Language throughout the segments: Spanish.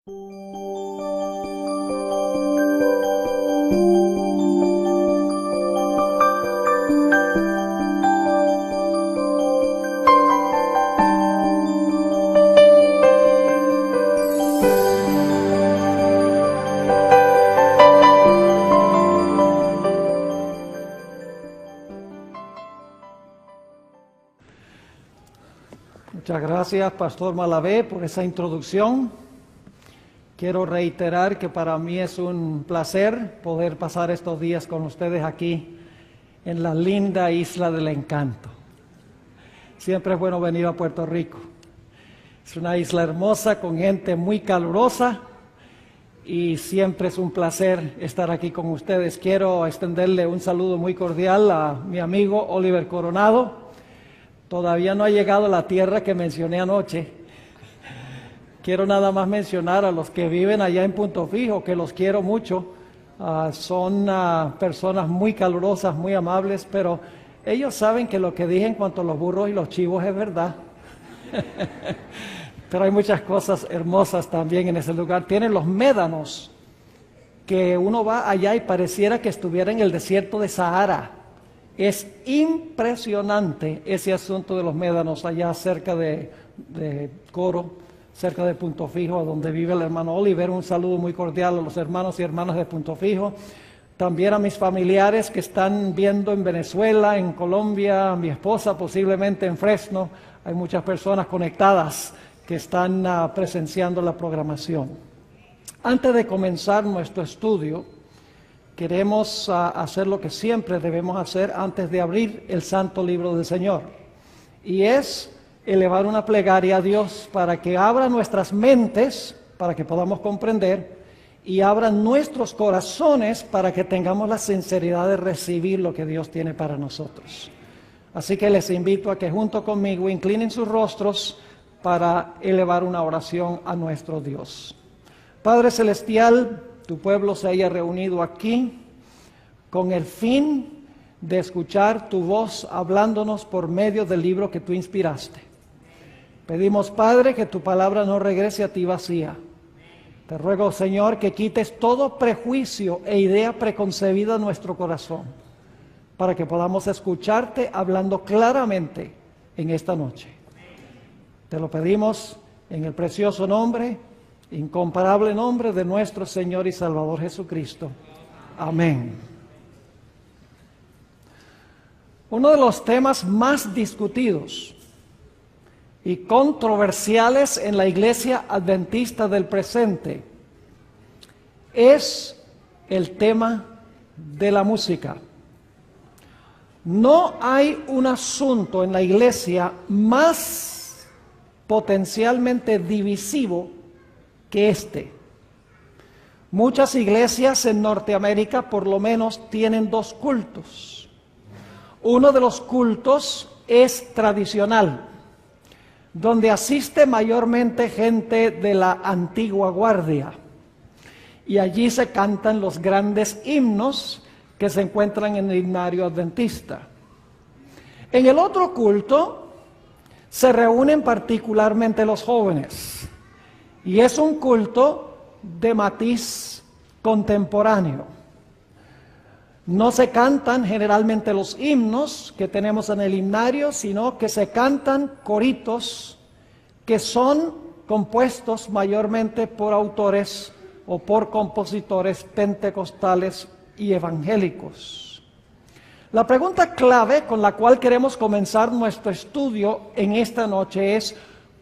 Muchas gracias, Pastor Malavé, por esa introducción. Quiero reiterar que para mí es un placer poder pasar estos días con ustedes aquí en la linda Isla del Encanto. Siempre es bueno venir a Puerto Rico. Es una isla hermosa con gente muy calurosa y siempre es un placer estar aquí con ustedes. Quiero extenderle un saludo muy cordial a mi amigo Oliver Coronado. Todavía no ha llegado a la tierra que mencioné anoche. Quiero nada más mencionar a los que viven allá en Punto Fijo, que los quiero mucho. Son personas muy calurosas, muy amables, pero ellos saben que lo que dije en cuanto a los burros y los chivos es verdad. Pero hay muchas cosas hermosas también en ese lugar. Tienen los médanos, que uno va allá y pareciera que estuviera en el desierto de Sahara. Es impresionante ese asunto de los médanos allá cerca de Coro, cerca de Punto Fijo, donde vive el hermano Oliver. Un saludo muy cordial a los hermanos y hermanas de Punto Fijo. También a mis familiares que están viendo en Venezuela, en Colombia, a mi esposa posiblemente en Fresno. Hay muchas personas conectadas que están presenciando la programación. Antes de comenzar nuestro estudio, queremos hacer lo que siempre debemos hacer antes de abrir el Santo Libro del Señor. Y es elevar una plegaria a Dios para que abra nuestras mentes, para que podamos comprender, y abra nuestros corazones para que tengamos la sinceridad de recibir lo que Dios tiene para nosotros. Así que les invito a que junto conmigo inclinen sus rostros para elevar una oración a nuestro Dios. Padre Celestial, tu pueblo se haya reunido aquí con el fin de escuchar tu voz hablándonos por medio del libro que tú inspiraste. Pedimos, Padre, que tu palabra no regrese a ti vacía. Te ruego, Señor, que quites todo prejuicio e idea preconcebida en nuestro corazón, para que podamos escucharte hablando claramente en esta noche. Te lo pedimos en el precioso nombre, incomparable nombre de nuestro Señor y Salvador Jesucristo. Amén. Uno de los temas más discutidos y controversiales en la Iglesia Adventista del presente es el tema de la música. No hay un asunto en la Iglesia más potencialmente divisivo que este. Muchas iglesias en Norteamérica por lo menos tienen dos cultos. Uno de los cultos es tradicional, donde asiste mayormente gente de la antigua guardia, y allí se cantan los grandes himnos que se encuentran en el himnario adventista. En el otro culto se reúnen particularmente los jóvenes, y es un culto de matiz contemporáneo. No se cantan generalmente los himnos que tenemos en el himnario, sino que se cantan coritos que son compuestos mayormente por autores o por compositores pentecostales y evangélicos. La pregunta clave con la cual queremos comenzar nuestro estudio en esta noche es: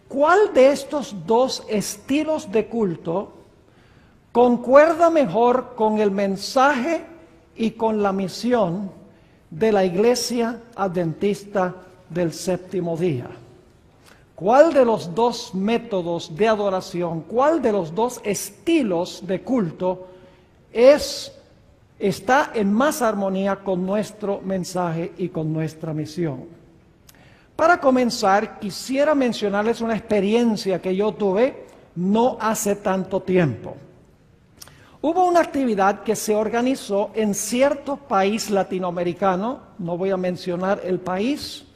¿cuál de estos dos estilos de culto concuerda mejor con el mensaje y con la misión de la Iglesia Adventista del Séptimo Día? ¿Cuál de los dos métodos de adoración, cuál de los dos estilos de culto está en más armonía con nuestro mensaje y con nuestra misión? Para comenzar, quisiera mencionarles una experiencia que yo tuve no hace tanto tiempo. Hubo una actividad que se organizó en cierto país latinoamericano, no voy a mencionar el país.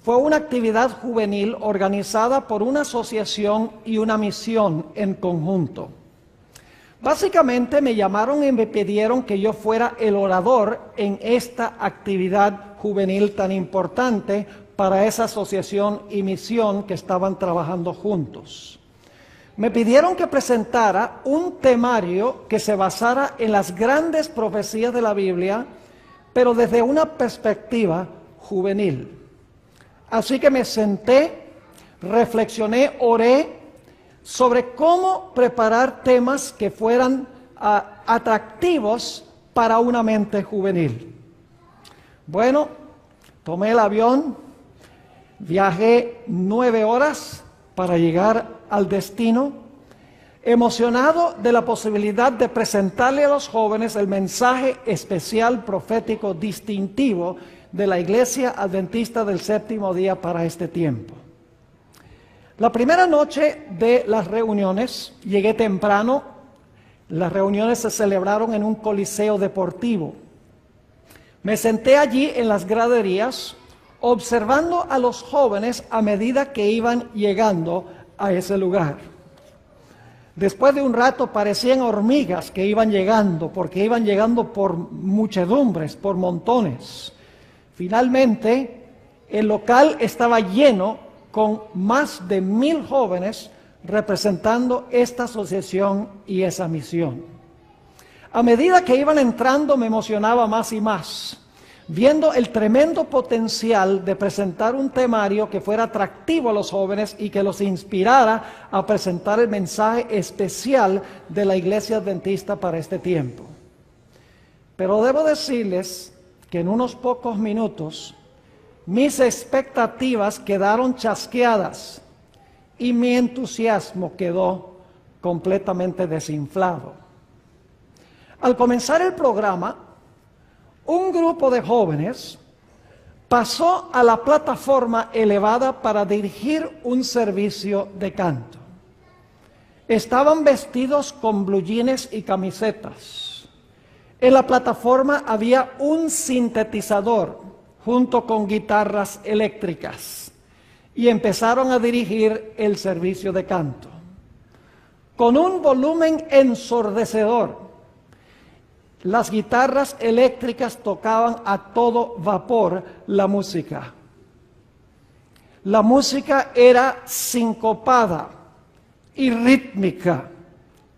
Fue una actividad juvenil organizada por una asociación y una misión en conjunto. Básicamente me llamaron y me pidieron que yo fuera el orador en esta actividad juvenil tan importante para esa asociación y misión que estaban trabajando juntos. Me pidieron que presentara un temario que se basara en las grandes profecías de la Biblia, pero desde una perspectiva juvenil. Así que me senté, reflexioné, oré sobre cómo preparar temas que fueran atractivos para una mente juvenil. Bueno, tomé el avión, viajé 9 horas para llegar al destino, emocionado de la posibilidad de presentarle a los jóvenes el mensaje especial, profético, distintivo de la Iglesia Adventista del Séptimo Día para este tiempo. La primera noche de las reuniones, llegué temprano. Las reuniones se celebraron en un coliseo deportivo. Me senté allí en las graderías, observando a los jóvenes a medida que iban llegando a ese lugar. Después de un rato parecían hormigas que iban llegando, porque iban llegando por muchedumbres, por montones. Finalmente, el local estaba lleno con más de 1000 jóvenes representando esta asociación y esa misión. A medida que iban entrando me emocionaba más y más, viendo el tremendo potencial de presentar un temario que fuera atractivo a los jóvenes y que los inspirara a presentar el mensaje especial de la Iglesia Adventista para este tiempo. Pero debo decirles que en unos pocos minutos mis expectativas quedaron chasqueadas y mi entusiasmo quedó completamente desinflado. Al comenzar el programa, un grupo de jóvenes pasó a la plataforma elevada para dirigir un servicio de canto. Estaban vestidos con blue jeans y camisetas. En la plataforma había un sintetizador junto con guitarras eléctricas, y empezaron a dirigir el servicio de canto. Con un volumen ensordecedor, las guitarras eléctricas tocaban a todo vapor la música. La música era sincopada y rítmica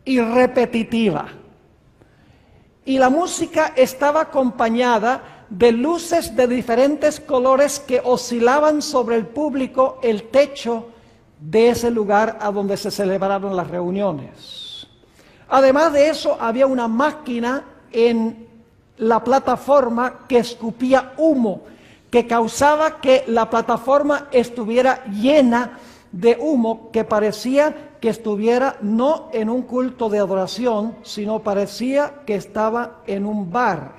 y repetitiva. Y la música estaba acompañada de luces de diferentes colores que oscilaban sobre el público, el techo de ese lugar a donde se celebraron las reuniones. Además de eso, había una máquina en la plataforma que escupía humo, que causaba que la plataforma estuviera llena de humo, que parecía que estuviera no en un culto de adoración, sino parecía que estaba en un bar.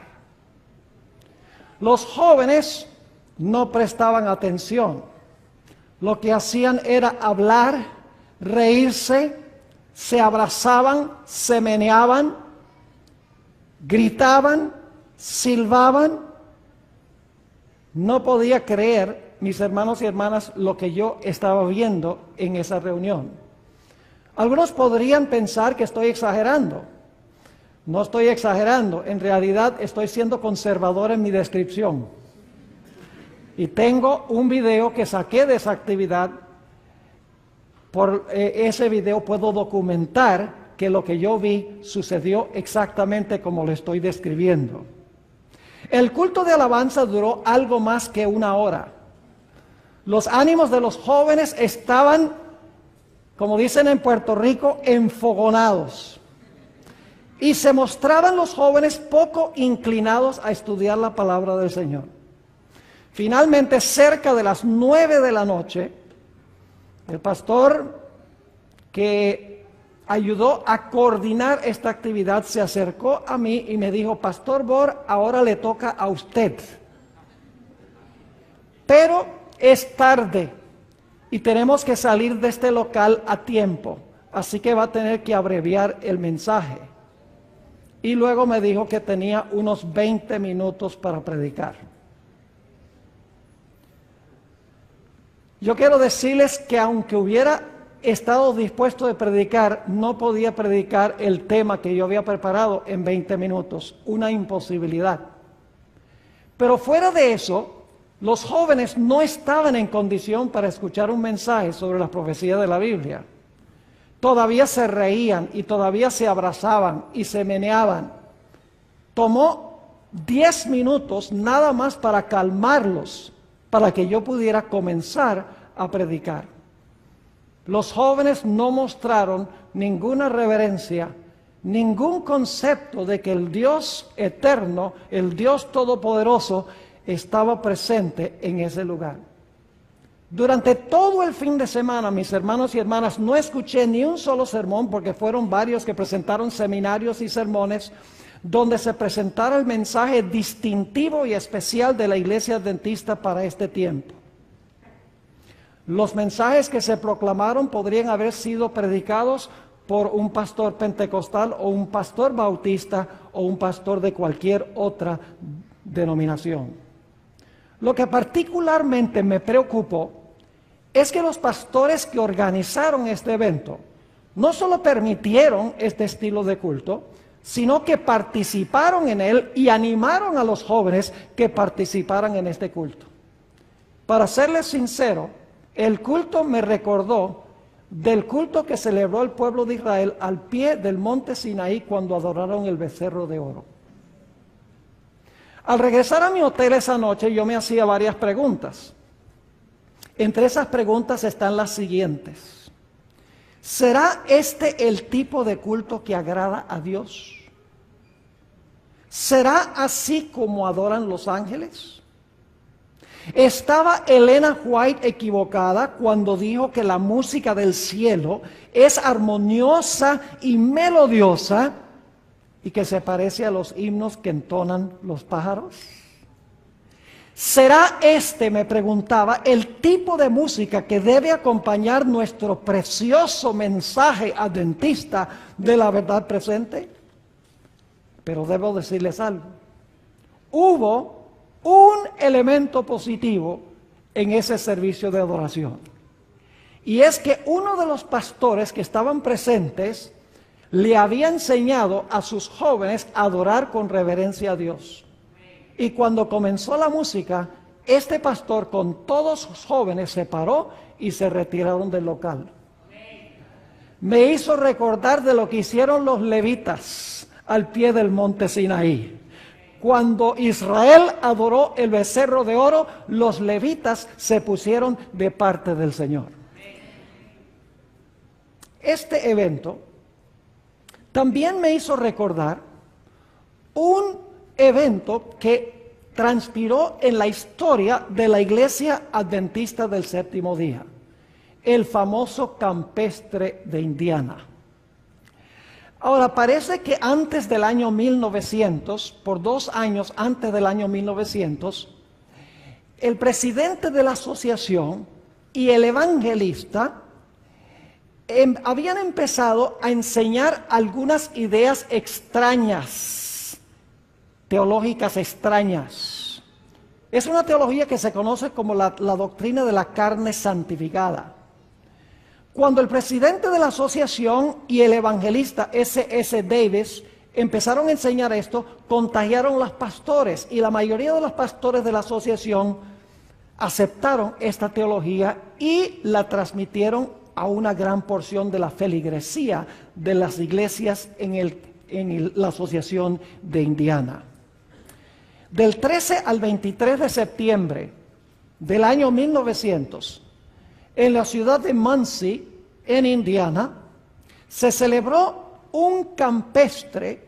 Los jóvenes no prestaban atención. Lo que hacían era hablar, reírse, se abrazaban, se meneaban, gritaban, silbaban. No podía creer, mis hermanos y hermanas, lo que yo estaba viendo en esa reunión. Algunos podrían pensar que estoy exagerando. No estoy exagerando, en realidad estoy siendo conservador en mi descripción. Y tengo un video que saqué de esa actividad. Por ese video puedo documentar que lo que yo vi sucedió exactamente como lo estoy describiendo. El culto de alabanza duró algo más que 1 hora. Los ánimos de los jóvenes estaban, como dicen en Puerto Rico, enfogonados. Y se mostraban los jóvenes poco inclinados a estudiar la palabra del Señor. Finalmente, cerca de las 9 de la noche, el pastor que ayudó a coordinar esta actividad se acercó a mí y me dijo: Pastor Bor, ahora le toca a usted. Pero es tarde y tenemos que salir de este local a tiempo, así que va a tener que abreviar el mensaje. Y luego me dijo que tenía unos 20 minutos para predicar. Yo quiero decirles que aunque hubiera estado dispuesto de predicar, no podía predicar el tema que yo había preparado en 20 minutos, una imposibilidad. Pero fuera de eso, los jóvenes no estaban en condición para escuchar un mensaje sobre las profecías de la Biblia. Todavía se reían y todavía se abrazaban y se meneaban. Tomó 10 minutos nada más para calmarlos, para que yo pudiera comenzar a predicar. Los jóvenes no mostraron ninguna reverencia, ningún concepto de que el Dios eterno, el Dios todopoderoso, estaba presente en ese lugar. Durante todo el fin de semana, mis hermanos y hermanas, no escuché ni un solo sermón, porque fueron varios que presentaron seminarios y sermones, donde se presentara el mensaje distintivo y especial de la Iglesia Adventista para este tiempo. Los mensajes que se proclamaron podrían haber sido predicados por un pastor pentecostal o un pastor bautista o un pastor de cualquier otra denominación. Lo que particularmente me preocupó es que los pastores que organizaron este evento no solo permitieron este estilo de culto, sino que participaron en él y animaron a los jóvenes que participaran en este culto. Para serles sincero, el culto me recordó del culto que celebró el pueblo de Israel al pie del monte Sinaí cuando adoraron el becerro de oro. Al regresar a mi hotel esa noche, yo me hacía varias preguntas. Entre esas preguntas están las siguientes. ¿Será este el tipo de culto que agrada a Dios? ¿Será así como adoran los ángeles? ¿Estaba Elena White equivocada cuando dijo que la música del cielo es armoniosa y melodiosa y que se parece a los himnos que entonan los pájaros? ¿Será este, me preguntaba, el tipo de música que debe acompañar nuestro precioso mensaje adventista de la verdad presente? Pero debo decirles algo. Hubo un elemento positivo en ese servicio de adoración. Y es que uno de los pastores que estaban presentes le había enseñado a sus jóvenes a adorar con reverencia a Dios. Y cuando comenzó la música, este pastor con todos sus jóvenes se paró y se retiraron del local. Me hizo recordar de lo que hicieron los levitas al pie del monte Sinaí. Cuando Israel adoró el becerro de oro, los levitas se pusieron de parte del Señor. Este evento también me hizo recordar un evento que transpiró en la historia de la Iglesia Adventista del Séptimo Día, el famoso campestre de Indiana. Ahora, parece que antes del año 1900, por 2 años antes del año 1900, el presidente de la asociación y el evangelista habían empezado a enseñar algunas ideas extrañas, teológicas extrañas. Es una teología que se conoce como la doctrina de la carne santificada. Cuando el presidente de la asociación y el evangelista S.S. Davis empezaron a enseñar esto, contagiaron a los pastores y la mayoría de los pastores de la asociación aceptaron esta teología y la transmitieron a una gran porción de la feligresía de las iglesias en la asociación de Indiana. Del 13 al 23 de septiembre del año 1900, en la ciudad de Muncie, en Indiana, se celebró un campestre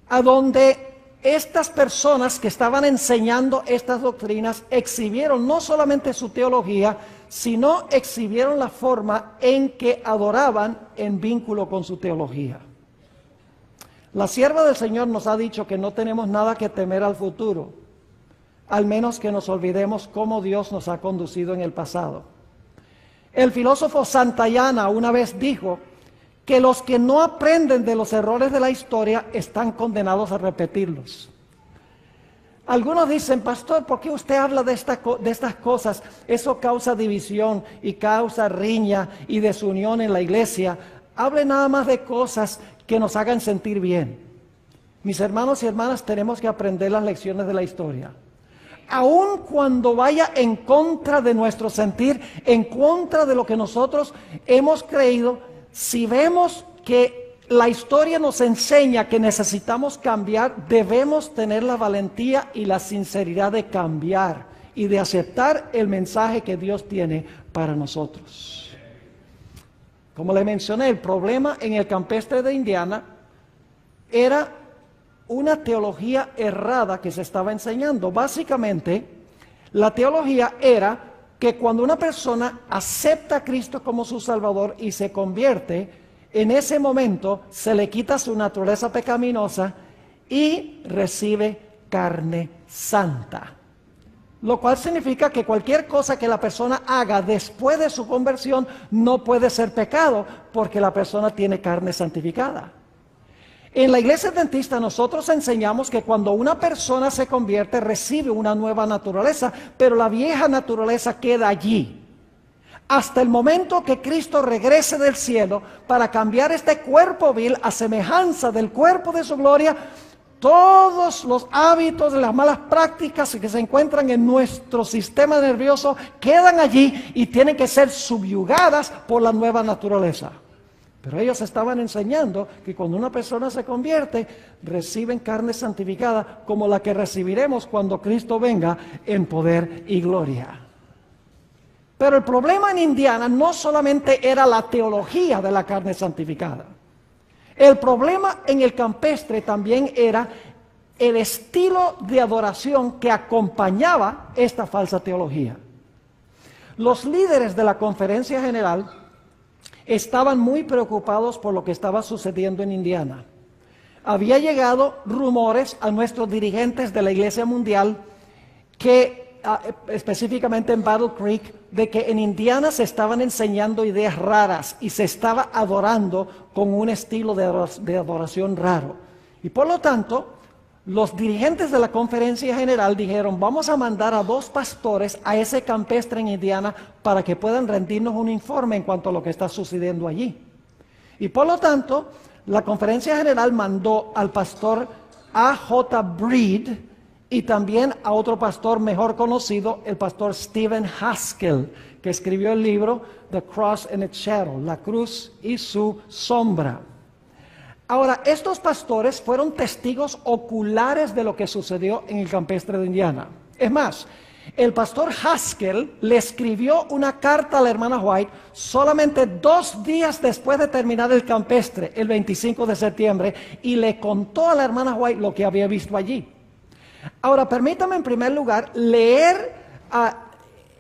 a donde estas personas que estaban enseñando estas doctrinas exhibieron no solamente su teología, sino exhibieron la forma en que adoraban en vínculo con su teología. La sierva del Señor nos ha dicho que no tenemos nada que temer al futuro, al menos que nos olvidemos cómo Dios nos ha conducido en el pasado. El filósofo Santayana una vez dijo que los que no aprenden de los errores de la historia están condenados a repetirlos. Algunos dicen, pastor, ¿por qué usted habla de estas cosas? Eso causa división y causa riña y desunión en la iglesia. Hable nada más de cosas que nos hagan sentir bien. Mis hermanos y hermanas, tenemos que aprender las lecciones de la historia. Aun cuando vaya en contra de nuestro sentir, en contra de lo que nosotros hemos creído, si vemos que la historia nos enseña que necesitamos cambiar, debemos tener la valentía y la sinceridad de cambiar y de aceptar el mensaje que Dios tiene para nosotros. Como le mencioné, el problema en el campestre de Indiana era una teología errada que se estaba enseñando. Básicamente, la teología era que cuando una persona acepta a Cristo como su Salvador y se convierte, en ese momento se le quita su naturaleza pecaminosa y recibe carne santa. Lo cual significa que cualquier cosa que la persona haga después de su conversión no puede ser pecado porque la persona tiene carne santificada. En la iglesia adventista nosotros enseñamos que cuando una persona se convierte recibe una nueva naturaleza, pero la vieja naturaleza queda allí. Hasta el momento que Cristo regrese del cielo para cambiar este cuerpo vil a semejanza del cuerpo de su gloria, todos los hábitos de las malas prácticas que se encuentran en nuestro sistema nervioso quedan allí y tienen que ser subyugadas por la nueva naturaleza. Pero ellos estaban enseñando que cuando una persona se convierte, reciben carne santificada como la que recibiremos cuando Cristo venga en poder y gloria. Pero el problema en Indiana no solamente era la teología de la carne santificada. El problema en el campestre también era el estilo de adoración que acompañaba esta falsa teología. Los líderes de la conferencia general estaban muy preocupados por lo que estaba sucediendo en Indiana. Había llegado rumores a nuestros dirigentes de la Iglesia Mundial que específicamente en Battle Creek, de que en Indiana se estaban enseñando ideas raras y se estaba adorando con un estilo de adoración raro. Y por lo tanto, los dirigentes de la conferencia general dijeron, vamos a mandar a 2 pastores a ese campestre en Indiana para que puedan rendirnos un informe en cuanto a lo que está sucediendo allí. Y por lo tanto, la conferencia general mandó al pastor A.J. Breed y también a otro pastor mejor conocido, el pastor Stephen Haskell, que escribió el libro The Cross and its Shadow, La Cruz y su Sombra. Ahora, estos pastores fueron testigos oculares de lo que sucedió en el campestre de Indiana. Es más, el pastor Haskell le escribió una carta a la hermana White solamente 2 días después de terminar el campestre, el 25 de septiembre, y le contó a la hermana White lo que había visto allí. Ahora, permítame en primer lugar leer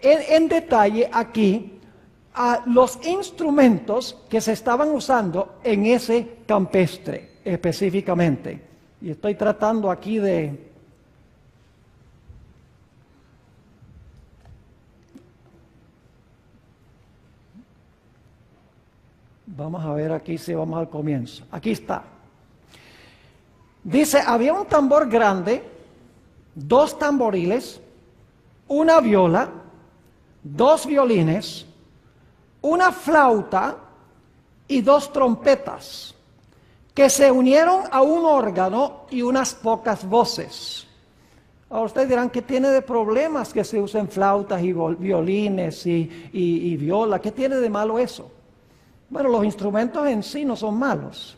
en detalle aquí los instrumentos que se estaban usando en ese campestre específicamente. Y estoy tratando aquí de... Vamos a ver aquí si vamos al comienzo. Aquí está. Dice, había un tambor grande, 2 tamboriles, una viola, 2 violines, una flauta y 2 trompetas, que se unieron a un órgano y unas pocas voces. Ahora ustedes dirán, ¿qué tiene de problemas que se usen flautas y violines y viola? ¿Qué tiene de malo eso? Bueno, los instrumentos en sí no son malos.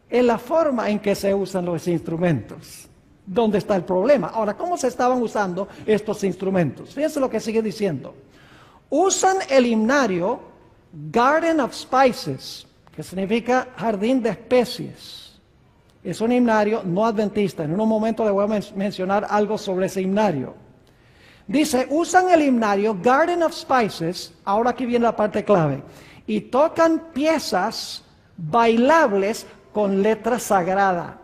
Es la forma en que se usan los instrumentos donde está el problema. Ahora, ¿cómo se estaban usando estos instrumentos? Fíjense lo que sigue diciendo. Usan el himnario Garden of Spices, que significa jardín de especies. Es un himnario no adventista. En un momento le voy a mencionar algo sobre ese himnario. Dice, usan el himnario Garden of Spices, ahora aquí viene la parte clave, y tocan piezas bailables con letra sagrada.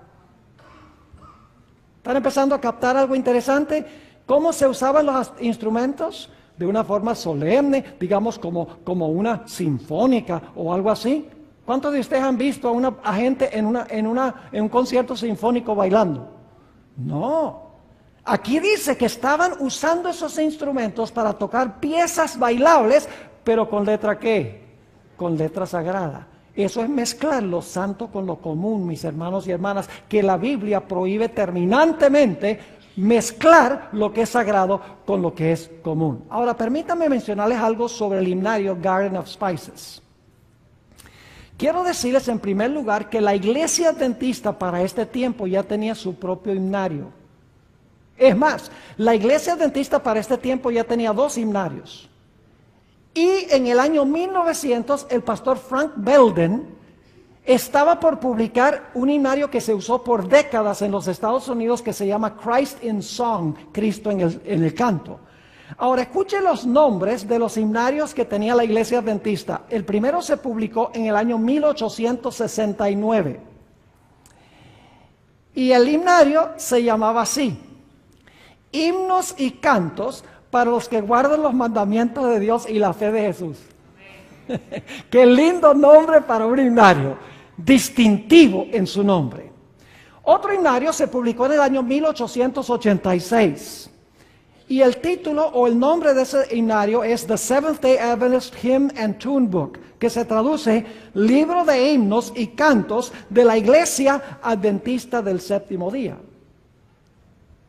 ¿Están empezando a captar algo interesante? ¿Cómo se usaban los instrumentos? De una forma solemne, digamos como una sinfónica o algo así. ¿Cuántos de ustedes han visto a gente en un concierto sinfónico bailando? No. Aquí dice que estaban usando esos instrumentos para tocar piezas bailables, pero ¿con letra qué? Con letra sagrada. Eso es mezclar lo santo con lo común, mis hermanos y hermanas, que la Biblia prohíbe terminantemente mezclar lo que es sagrado con lo que es común. Ahora, permítanme mencionarles algo sobre el himnario Garden of Spices. Quiero decirles en primer lugar que la iglesia adventista para este tiempo ya tenía su propio himnario. Es más, la iglesia adventista para este tiempo ya tenía 2 himnarios. Y en el año 1900 el pastor Frank Belden estaba por publicar un himnario que se usó por décadas en los Estados Unidos que se llama Christ in Song, Cristo en el canto. Ahora escuchen los nombres de los himnarios que tenía la iglesia adventista. El primero se publicó en el año 1869. Y el himnario se llamaba así: Himnos y cantos para los que guardan los mandamientos de Dios y la fe de Jesús. Qué lindo nombre para un himnario, distintivo en su nombre. Otro himnario se publicó en el año 1886. Y el título o el nombre de ese himnario es The Seventh-day Adventist Hymn and Tune Book, que se traduce Libro de Himnos y Cantos de la Iglesia Adventista del Séptimo Día.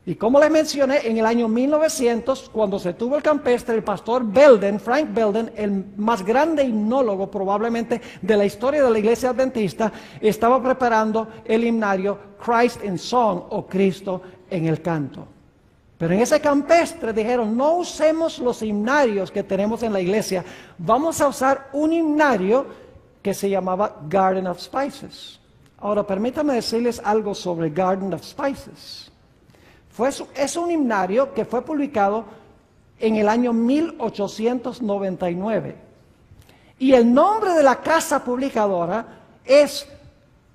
Y como les mencioné, en el año 1900, cuando se tuvo el campestre, el pastor Belden, Frank Belden, el más grande himnólogo probablemente de la historia de la iglesia adventista, estaba preparando el himnario Christ in Song o Cristo en el canto. Pero en ese campestre dijeron, no usemos los himnarios que tenemos en la iglesia, vamos a usar un himnario que se llamaba Garden of Spices. Ahora, permítanme decirles algo sobre Garden of Spices. Es un himnario que fue publicado en el año 1899. Y el nombre de la casa publicadora es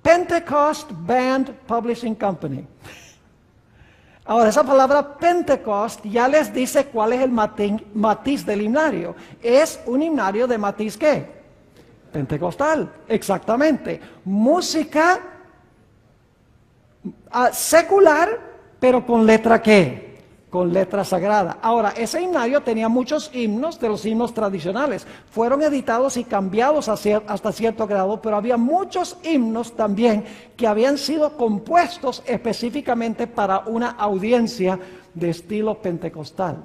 Pentecost Band Publishing Company. Ahora, esa palabra Pentecost ya les dice cuál es el matiz del himnario. Es un himnario de matiz ¿qué? Pentecostal, exactamente. Música secular, pero con letra ¿qué? Con letra sagrada. Ahora, ese himnario tenía muchos himnos de los himnos tradicionales. Fueron editados y cambiados hasta cierto grado, pero había muchos himnos también que habían sido compuestos específicamente para una audiencia de estilo pentecostal.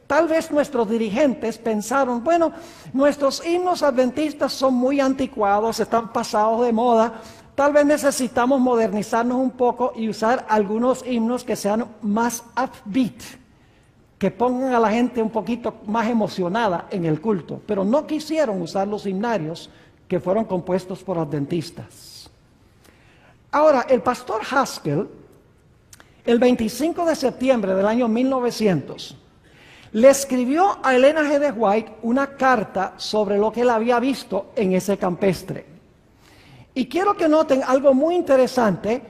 Tal vez nuestros dirigentes pensaron, bueno, nuestros himnos adventistas son muy anticuados, están pasados de moda. Tal vez necesitamos modernizarnos un poco y usar algunos himnos que sean más upbeat, que pongan a la gente un poquito más emocionada en el culto. Pero no quisieron usar los himnarios que fueron compuestos por adventistas. Ahora, el pastor Haskell, el 25 de septiembre del año 1900, le escribió a Elena G. de White una carta sobre lo que él había visto en ese campestre. Y quiero que noten algo muy interesante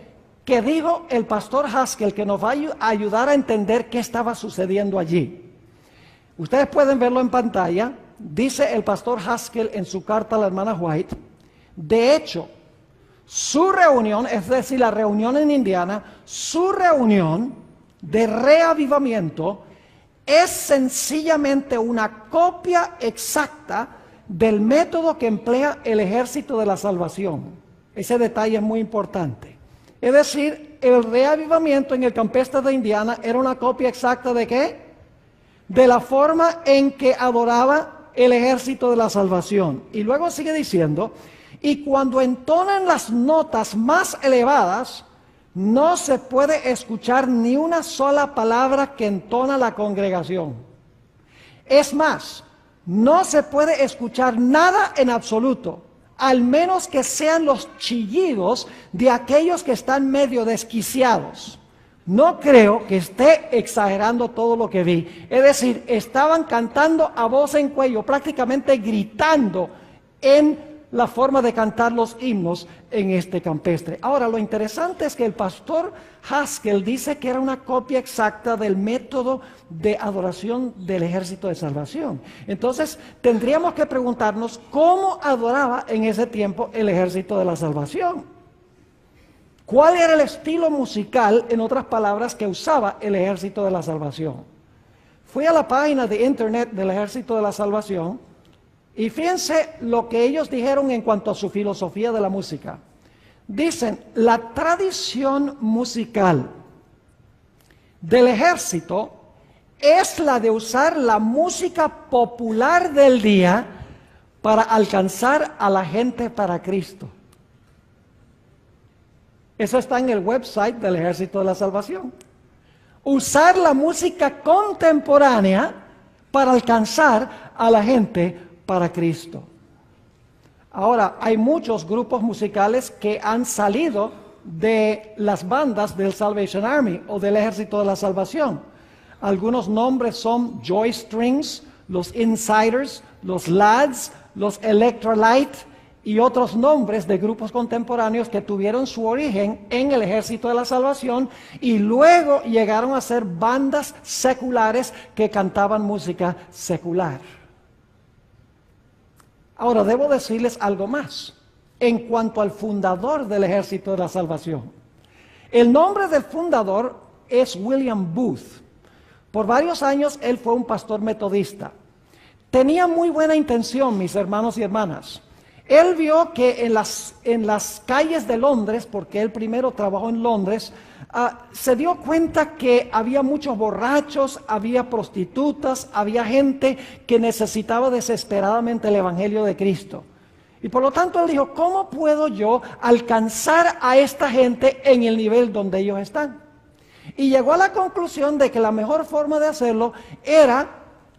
que dijo el pastor Haskell, que nos va a ayudar a entender qué estaba sucediendo allí. Ustedes pueden verlo en pantalla. Dice el pastor Haskell en su carta a la hermana White: de hecho, su reunión, es decir, la reunión en Indiana, su reunión de reavivamiento es sencillamente una copia exacta del método que emplea el ejército de la salvación. Ese detalle es muy importante. Es decir, el reavivamiento en el campestre de Indiana era una copia exacta ¿de qué? De la forma en que adoraba el ejército de la salvación. Y luego sigue diciendo, y cuando entonan las notas más elevadas, no se puede escuchar ni una sola palabra que entona la congregación. Es más, no se puede escuchar nada en absoluto, al menos que sean los chillidos de aquellos que están medio desquiciados. No creo que esté exagerando todo lo que vi. Es decir, estaban cantando a voz en cuello, prácticamente gritando en la forma de cantar los himnos en este campestre. Ahora, lo interesante es que el pastor Haskell dice que era una copia exacta del método de adoración del ejército de salvación. Entonces, tendríamos que preguntarnos cómo adoraba en ese tiempo el ejército de la salvación. ¿Cuál era el estilo musical, en otras palabras, que usaba el Ejército de la Salvación? Fui a la página de internet del Ejército de la Salvación y fíjense lo que ellos dijeron en cuanto a su filosofía de la música. Dicen, la tradición musical del ejército es la de usar la música popular del día para alcanzar a la gente para Cristo. Eso está en el website del Ejército de la Salvación. Usar la música contemporánea para alcanzar a la gente para Cristo. Ahora, hay muchos grupos musicales que han salido de las bandas del Salvation Army o del Ejército de la Salvación. Algunos nombres son Joy Strings, los Insiders, los Lads, los Electrolyte y otros nombres de grupos contemporáneos que tuvieron su origen en el Ejército de la Salvación y luego llegaron a ser bandas seculares que cantaban música secular. Ahora, debo decirles algo más en cuanto al fundador del Ejército de la Salvación. El nombre del fundador es William Booth. Por varios años él fue un pastor metodista. Tenía muy buena intención, mis hermanos y hermanas. Él vio que en las calles de Londres, porque él primero trabajó en Londres, se dio cuenta que había muchos borrachos, había prostitutas, había gente que necesitaba desesperadamente el Evangelio de Cristo. Y por lo tanto él dijo, ¿cómo puedo yo alcanzar a esta gente en el nivel donde ellos están? Y llegó a la conclusión de que la mejor forma de hacerlo era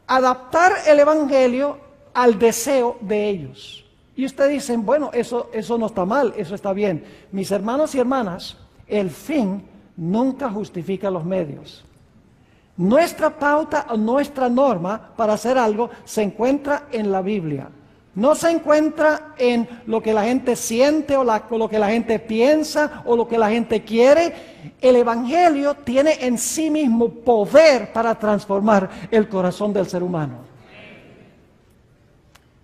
adaptar el Evangelio al deseo de ellos. Y ustedes dicen, bueno, eso no está mal, eso está bien. Mis hermanos y hermanas, el fin nunca justifica los medios. Nuestra pauta o nuestra norma para hacer algo se encuentra en la Biblia. No se encuentra en lo que la gente siente o lo que la gente piensa o lo que la gente quiere. El Evangelio tiene en sí mismo poder para transformar el corazón del ser humano.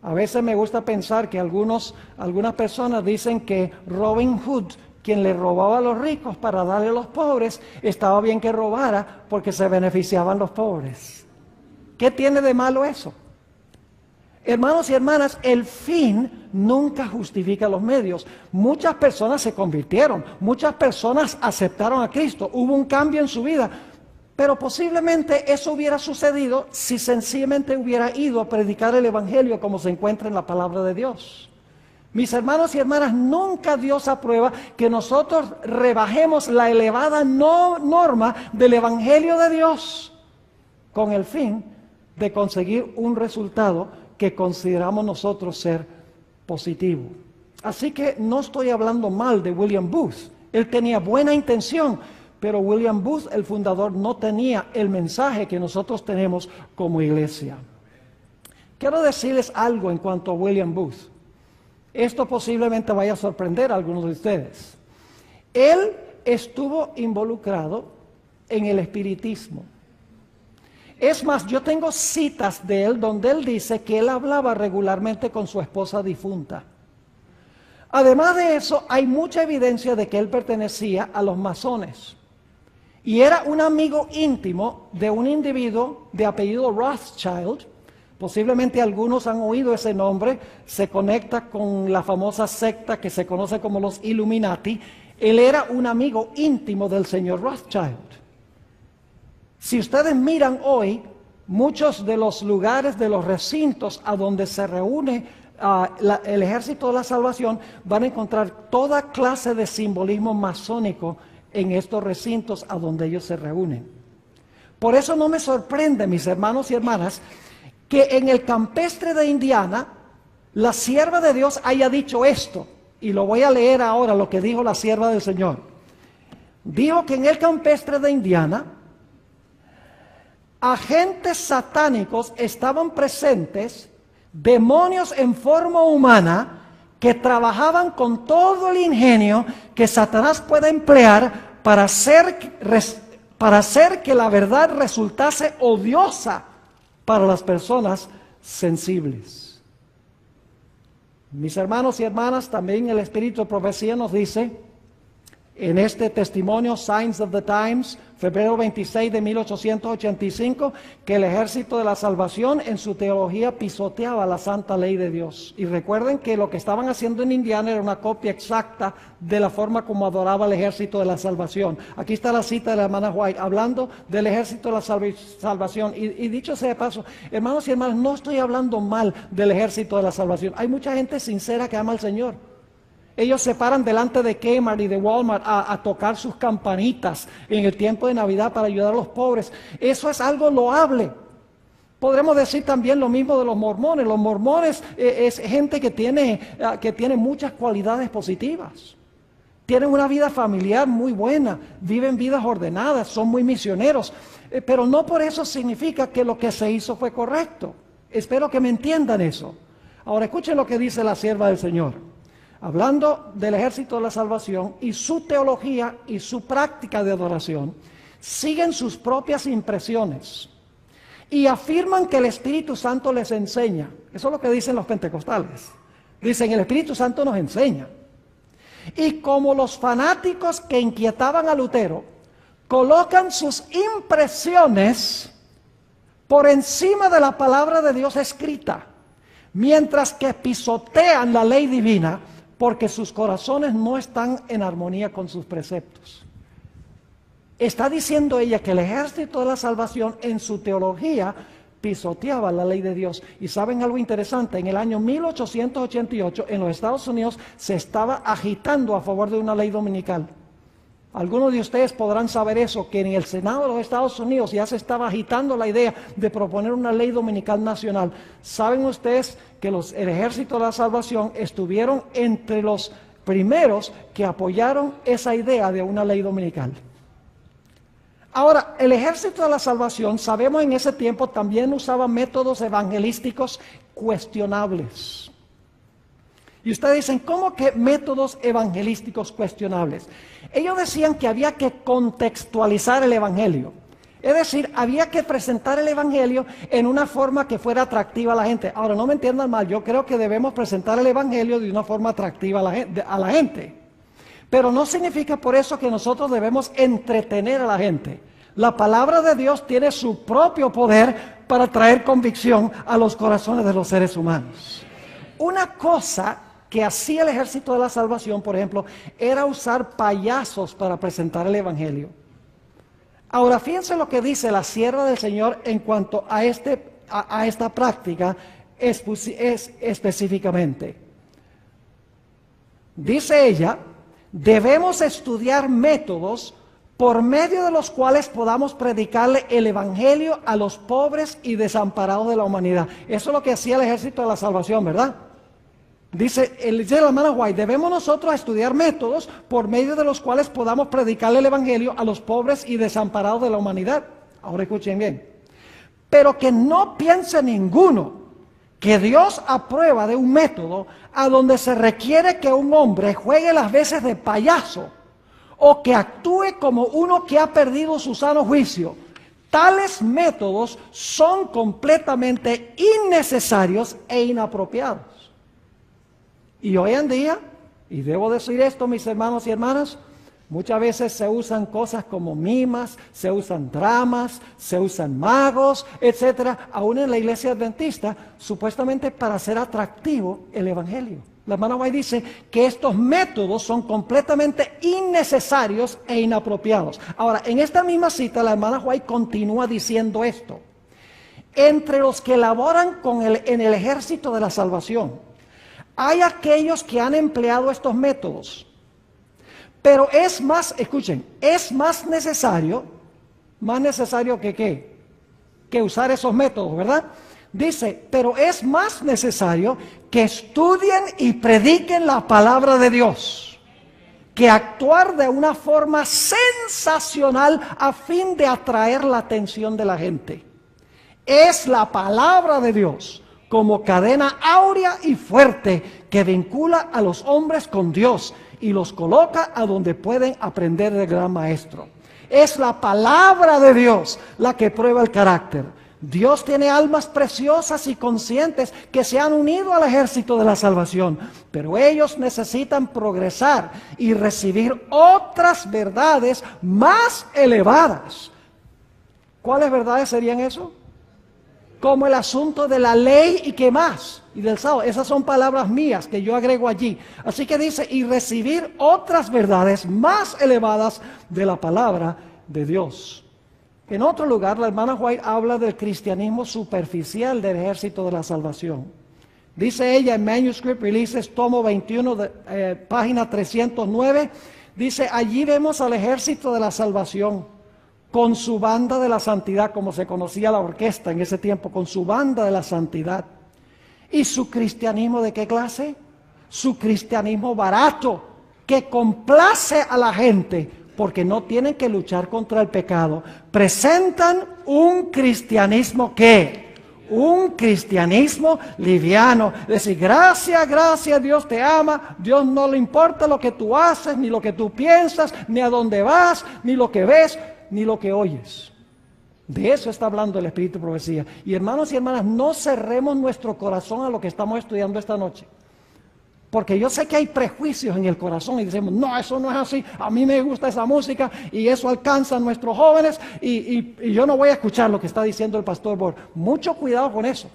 A veces me gusta pensar que algunas personas dicen que Robin Hood, quien le robaba a los ricos para darle a los pobres, estaba bien que robara porque se beneficiaban los pobres. ¿Qué tiene de malo eso? Hermanos y hermanas, el fin nunca justifica los medios. Muchas personas se convirtieron, muchas personas aceptaron a Cristo, hubo un cambio en su vida, pero posiblemente eso hubiera sucedido si sencillamente hubiera ido a predicar el Evangelio como se encuentra en la palabra de Dios. Mis hermanos y hermanas, nunca Dios aprueba que nosotros rebajemos la elevada norma del Evangelio de Dios con el fin de conseguir un resultado que consideramos nosotros ser positivo. Así que no estoy hablando mal de William Booth. Él tenía buena intención, pero William Booth, el fundador, no tenía el mensaje que nosotros tenemos como iglesia. Quiero decirles algo en cuanto a William Booth. Esto posiblemente vaya a sorprender a algunos de ustedes. Él estuvo involucrado en el espiritismo. Es más, yo tengo citas de él donde él dice que él hablaba regularmente con su esposa difunta. Además de eso, hay mucha evidencia de que él pertenecía a los masones. Y era un amigo íntimo de un individuo de apellido Rothschild. Posiblemente algunos han oído ese nombre, se conecta con la famosa secta que se conoce como los Illuminati. Él era un amigo íntimo del señor Rothschild. Si ustedes miran hoy, muchos de los lugares, de los recintos a donde se reúne el Ejército de la Salvación, van a encontrar toda clase de simbolismo masónico en estos recintos a donde ellos se reúnen. Por eso no me sorprende, mis hermanos y hermanas, que en el campestre de Indiana, la sierva de Dios haya dicho esto, y lo voy a leer ahora, lo que dijo la sierva del Señor. Dijo que en el campestre de Indiana, agentes satánicos estaban presentes, demonios en forma humana, que trabajaban con todo el ingenio que Satanás puede emplear para hacer que la verdad resultase odiosa para las personas sensibles. Mis hermanos y hermanas, también el Espíritu de Profecía nos dice, en este testimonio, Signs of the Times, febrero 26 de 1885, que el ejército de la salvación en su teología pisoteaba la santa ley de Dios. Y recuerden que lo que estaban haciendo en Indiana era una copia exacta de la forma como adoraba el ejército de la salvación. Aquí está la cita de la hermana White, hablando del ejército de la salvación. Y dicho sea de paso, hermanos y hermanas, no estoy hablando mal del ejército de la salvación. Hay mucha gente sincera que ama al Señor. Ellos se paran delante de Kmart y de Walmart a tocar sus campanitas en el tiempo de Navidad para ayudar a los pobres. Eso es algo loable. Podremos decir también lo mismo de los mormones. Los mormones es gente que tiene muchas cualidades positivas. Tienen una vida familiar muy buena, viven vidas ordenadas, son muy misioneros. Pero no por eso significa que lo que se hizo fue correcto. Espero que me entiendan eso. Ahora escuchen lo que dice la sierva del Señor. Hablando del ejército de la salvación y su teología y su práctica de adoración, siguen sus propias impresiones y afirman que el Espíritu Santo les enseña. Eso es lo que dicen los pentecostales. Dicen, el Espíritu Santo nos enseña. Y como los fanáticos que inquietaban a Lutero, colocan sus impresiones por encima de la palabra de Dios escrita, mientras que pisotean la ley divina, porque sus corazones no están en armonía con sus preceptos. Está diciendo ella que el ejército de la salvación en su teología pisoteaba la ley de Dios. Y saben algo interesante, en el año 1888 en los Estados Unidos se estaba agitando a favor de una ley dominical. Algunos de ustedes podrán saber eso, que en el Senado de los Estados Unidos ya se estaba agitando la idea de proponer una ley dominical nacional. ¿Saben ustedes que el ejército de la salvación estuvieron entre los primeros que apoyaron esa idea de una ley dominical? Ahora, el ejército de la salvación, sabemos en ese tiempo, también usaba métodos evangelísticos cuestionables. Y ustedes dicen, ¿cómo que métodos evangelísticos cuestionables? Ellos decían que había que contextualizar el evangelio. Es decir, había que presentar el evangelio en una forma que fuera atractiva a la gente. Ahora, no me entiendan mal, yo creo que debemos presentar el evangelio de una forma atractiva a la gente. Pero no significa por eso que nosotros debemos entretener a la gente. La palabra de Dios tiene su propio poder para traer convicción a los corazones de los seres humanos. Una cosa que hacía el ejército de la salvación, por ejemplo, era usar payasos para presentar el evangelio. Ahora, fíjense lo que dice la sierva del Señor en cuanto a esta práctica específicamente. Dice ella, debemos estudiar métodos por medio de los cuales podamos predicarle el evangelio a los pobres y desamparados de la humanidad. Eso es lo que hacía el ejército de la salvación, ¿verdad? Dice la hermana White, debemos nosotros estudiar métodos por medio de los cuales podamos predicarle el evangelio a los pobres y desamparados de la humanidad. Ahora escuchen bien. Pero que no piense ninguno que Dios aprueba de un método a donde se requiere que un hombre juegue las veces de payaso o que actúe como uno que ha perdido su sano juicio. Tales métodos son completamente innecesarios e inapropiados. Y hoy en día, y debo decir esto, mis hermanos y hermanas, muchas veces se usan cosas como mimas, se usan dramas, se usan magos, etcétera, aún en la iglesia adventista, supuestamente para hacer atractivo el evangelio. La hermana White dice que estos métodos son completamente innecesarios e inapropiados. Ahora, en esta misma cita, la hermana White continúa diciendo esto. Entre los que laboran en el ejército de la salvación, hay aquellos que han empleado estos métodos, pero es más, escuchen, es más necesario que ¿qué? Que usar esos métodos, ¿verdad? Dice, pero es más necesario que estudien y prediquen la palabra de Dios, que actuar de una forma sensacional a fin de atraer la atención de la gente. Es la palabra de Dios como cadena áurea y fuerte que vincula a los hombres con Dios y los coloca a donde pueden aprender del gran maestro. Es la palabra de Dios la que prueba el carácter. Dios tiene almas preciosas y conscientes que se han unido al ejército de la salvación, pero ellos necesitan progresar y recibir otras verdades más elevadas. ¿Cuáles verdades serían eso? Como el asunto de la ley y qué más, y del sábado. Esas son palabras mías que yo agrego allí. Así que dice, y recibir otras verdades más elevadas de la palabra de Dios. En otro lugar, la hermana White habla del cristianismo superficial del ejército de la salvación. Dice ella en Manuscript Releases, tomo 21, página 309, dice, allí vemos al ejército de la salvación con su banda de la santidad, como se conocía la orquesta en ese tiempo, con su banda de la santidad. ¿Y su cristianismo de qué clase? Su cristianismo barato, que complace a la gente, porque no tienen que luchar contra el pecado. Presentan un cristianismo ¿qué? Un cristianismo liviano. Decir, gracias, gracias, Dios te ama, Dios no le importa lo que tú haces, ni lo que tú piensas, ni a dónde vas, ni lo que ves, ni lo que oyes. De eso está hablando el Espíritu de Profecía. Y hermanos y hermanas, no cerremos nuestro corazón a lo que estamos estudiando esta noche. Porque yo sé que hay prejuicios en el corazón y decimos, no, eso no es así, a mí me gusta esa música y eso alcanza a nuestros jóvenes y yo no voy a escuchar lo que está diciendo el pastor Borg. Mucho cuidado con eso.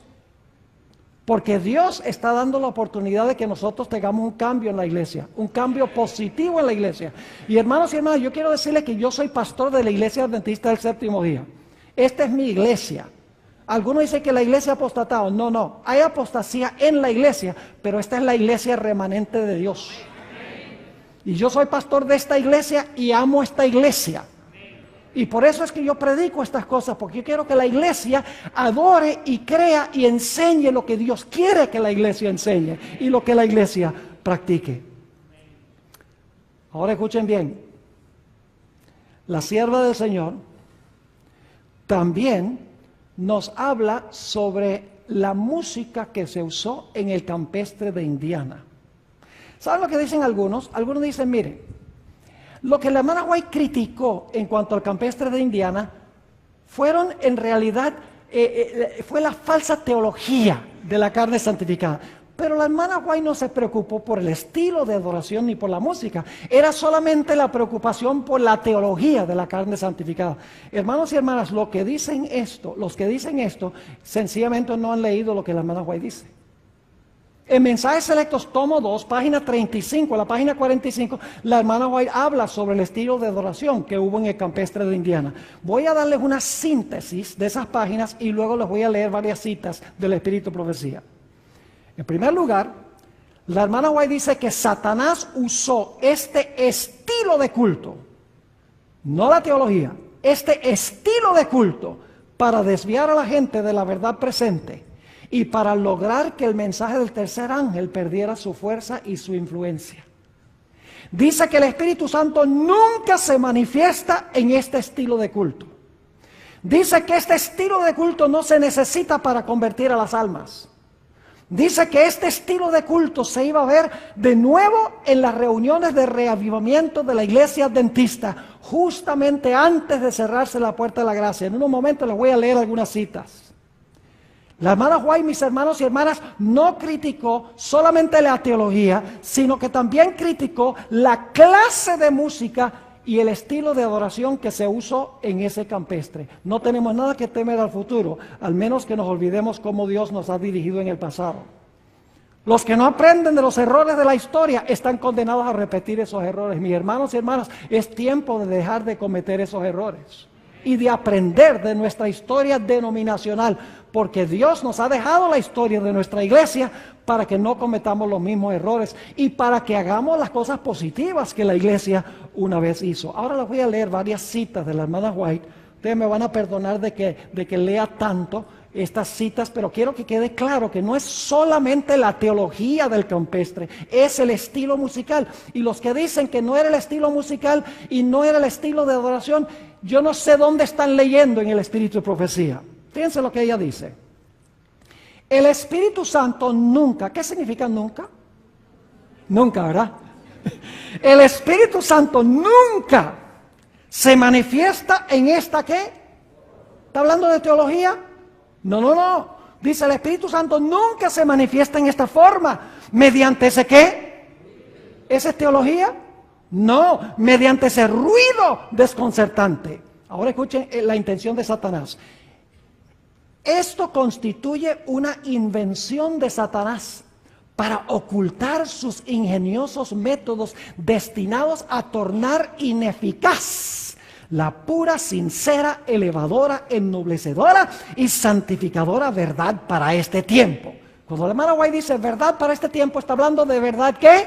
Porque Dios está dando la oportunidad de que nosotros tengamos un cambio en la iglesia, un cambio positivo en la iglesia. Y hermanos y hermanas, yo quiero decirles que yo soy pastor de la Iglesia Adventista del Séptimo Día. Esta es mi iglesia. Algunos dicen que la iglesia ha apostatado. No, no, hay apostasía en la iglesia, pero esta es la iglesia remanente de Dios. Y yo soy pastor de esta iglesia y amo esta iglesia. Y por eso es que yo predico estas cosas, porque yo quiero que la iglesia adore y crea y enseñe lo que Dios quiere que la iglesia enseñe y lo que la iglesia practique. Ahora escuchen bien, la sierva del Señor también nos habla sobre la música que se usó en el campestre de Indiana. ¿Saben lo que dicen algunos? Algunos dicen, miren, lo que la hermana White criticó en cuanto al campestre de Indiana fueron en realidad, fue la falsa teología de la carne santificada. Pero la hermana White no se preocupó por el estilo de adoración ni por la música. Era solamente la preocupación por la teología de la carne santificada. Hermanos y hermanas, los que dicen esto, sencillamente no han leído lo que la hermana White dice. En Mensajes Selectos, tomo 2, página 35, la página 45, la hermana White habla sobre el estilo de adoración que hubo en el campestre de Indiana. Voy a darles una síntesis de esas páginas y luego les voy a leer varias citas del Espíritu de Profecía. En primer lugar, la hermana White dice que Satanás usó este estilo de culto, no la teología, este estilo de culto para desviar a la gente de la verdad presente y para lograr que el mensaje del tercer ángel perdiera su fuerza y su influencia. Dice que el Espíritu Santo nunca se manifiesta en este estilo de culto. Dice que este estilo de culto no se necesita para convertir a las almas. Dice que este estilo de culto se iba a ver de nuevo en las reuniones de reavivamiento de la iglesia adventista, justamente antes de cerrarse la puerta de la gracia. En unos momentos les voy a leer algunas citas. La hermana White, mis hermanos y hermanas, no criticó solamente la teología, sino que también criticó la clase de música y el estilo de adoración que se usó en ese campestre. No tenemos nada que temer al futuro, al menos que nos olvidemos cómo Dios nos ha dirigido en el pasado. Los que no aprenden de los errores de la historia están condenados a repetir esos errores. Mis hermanos y hermanas, es tiempo de dejar de cometer esos errores y de aprender de nuestra historia denominacional, porque Dios nos ha dejado la historia de nuestra iglesia para que no cometamos los mismos errores y para que hagamos las cosas positivas que la iglesia una vez hizo. Ahora les voy a leer varias citas de la hermana White. Ustedes me van a perdonar de que lea tanto estas citas, pero quiero que quede claro que no es solamente la teología del campestre, es el estilo musical. Y los que dicen que no era el estilo musical y no era el estilo de adoración, yo no sé dónde están leyendo en el Espíritu de Profecía. Fíjense lo que ella dice. El Espíritu Santo nunca, ¿qué significa nunca? Nunca, ¿verdad? El Espíritu Santo nunca se manifiesta en esta ¿qué? ¿Está hablando de teología? No, no, no. Dice el Espíritu Santo nunca se manifiesta en esta forma. ¿Mediante ese qué? ¿Esa es teología? No, mediante ese ruido desconcertante. Ahora escuchen la intención de Satanás. Esto constituye una invención de Satanás para ocultar sus ingeniosos métodos destinados a tornar ineficaz la pura, sincera, elevadora, ennoblecedora y santificadora verdad para este tiempo. Cuando la hermana White dice verdad para este tiempo, está hablando de verdad ¿qué?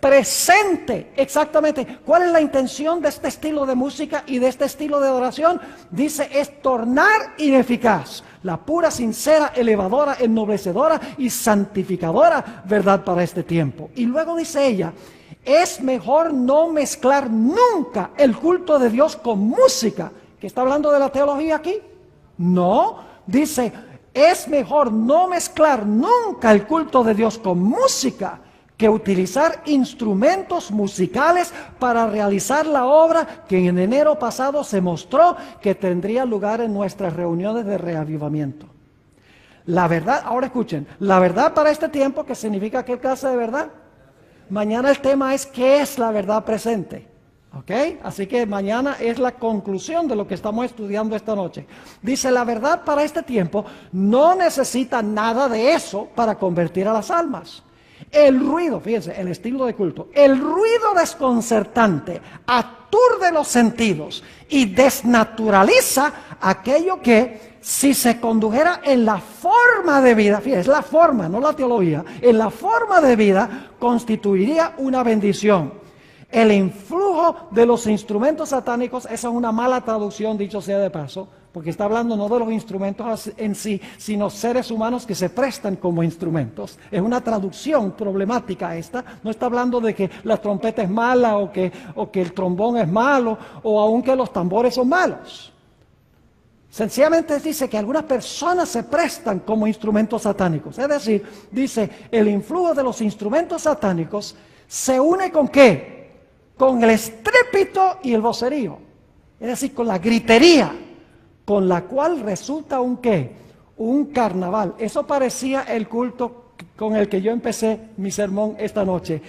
Presente, exactamente. ¿Cuál es la intención de este estilo de música y de este estilo de adoración? Dice, es tornar ineficaz la pura, sincera, elevadora, ennoblecedora y santificadora verdad para este tiempo. Y luego dice ella, es mejor no mezclar nunca el culto de Dios con música. ¿Que está hablando de la teología aquí? No, dice, es mejor no mezclar nunca el culto de Dios con música que utilizar instrumentos musicales para realizar la obra que en enero pasado se mostró que tendría lugar en nuestras reuniones de reavivamiento. La verdad, ahora escuchen, la verdad para este tiempo, ¿qué significa qué clase de verdad? Mañana el tema es ¿qué es la verdad presente? ¿Ok? Así que mañana es la conclusión de lo que estamos estudiando esta noche. Dice, la verdad para este tiempo no necesita nada de eso para convertir a las almas. El ruido, fíjense, el estilo de culto, el ruido desconcertante aturde los sentidos y desnaturaliza aquello que, si se condujera en la forma de vida, fíjense, la forma, no la teología, en la forma de vida constituiría una bendición. El influjo de los instrumentos satánicos, esa es una mala traducción, dicho sea de paso, porque está hablando no de los instrumentos en sí, sino seres humanos que se prestan como instrumentos. Es una traducción problemática esta. No está hablando de que la trompeta es mala o que el trombón es malo o aun que los tambores son malos. Sencillamente dice que algunas personas se prestan como instrumentos satánicos. Es decir, dice, el influjo de los instrumentos satánicos se une ¿con qué? Con el estrépito y el vocerío. Es decir, con la gritería, con la cual resulta un ¿qué? Un carnaval. Eso parecía el culto con el que yo empecé mi sermón esta noche,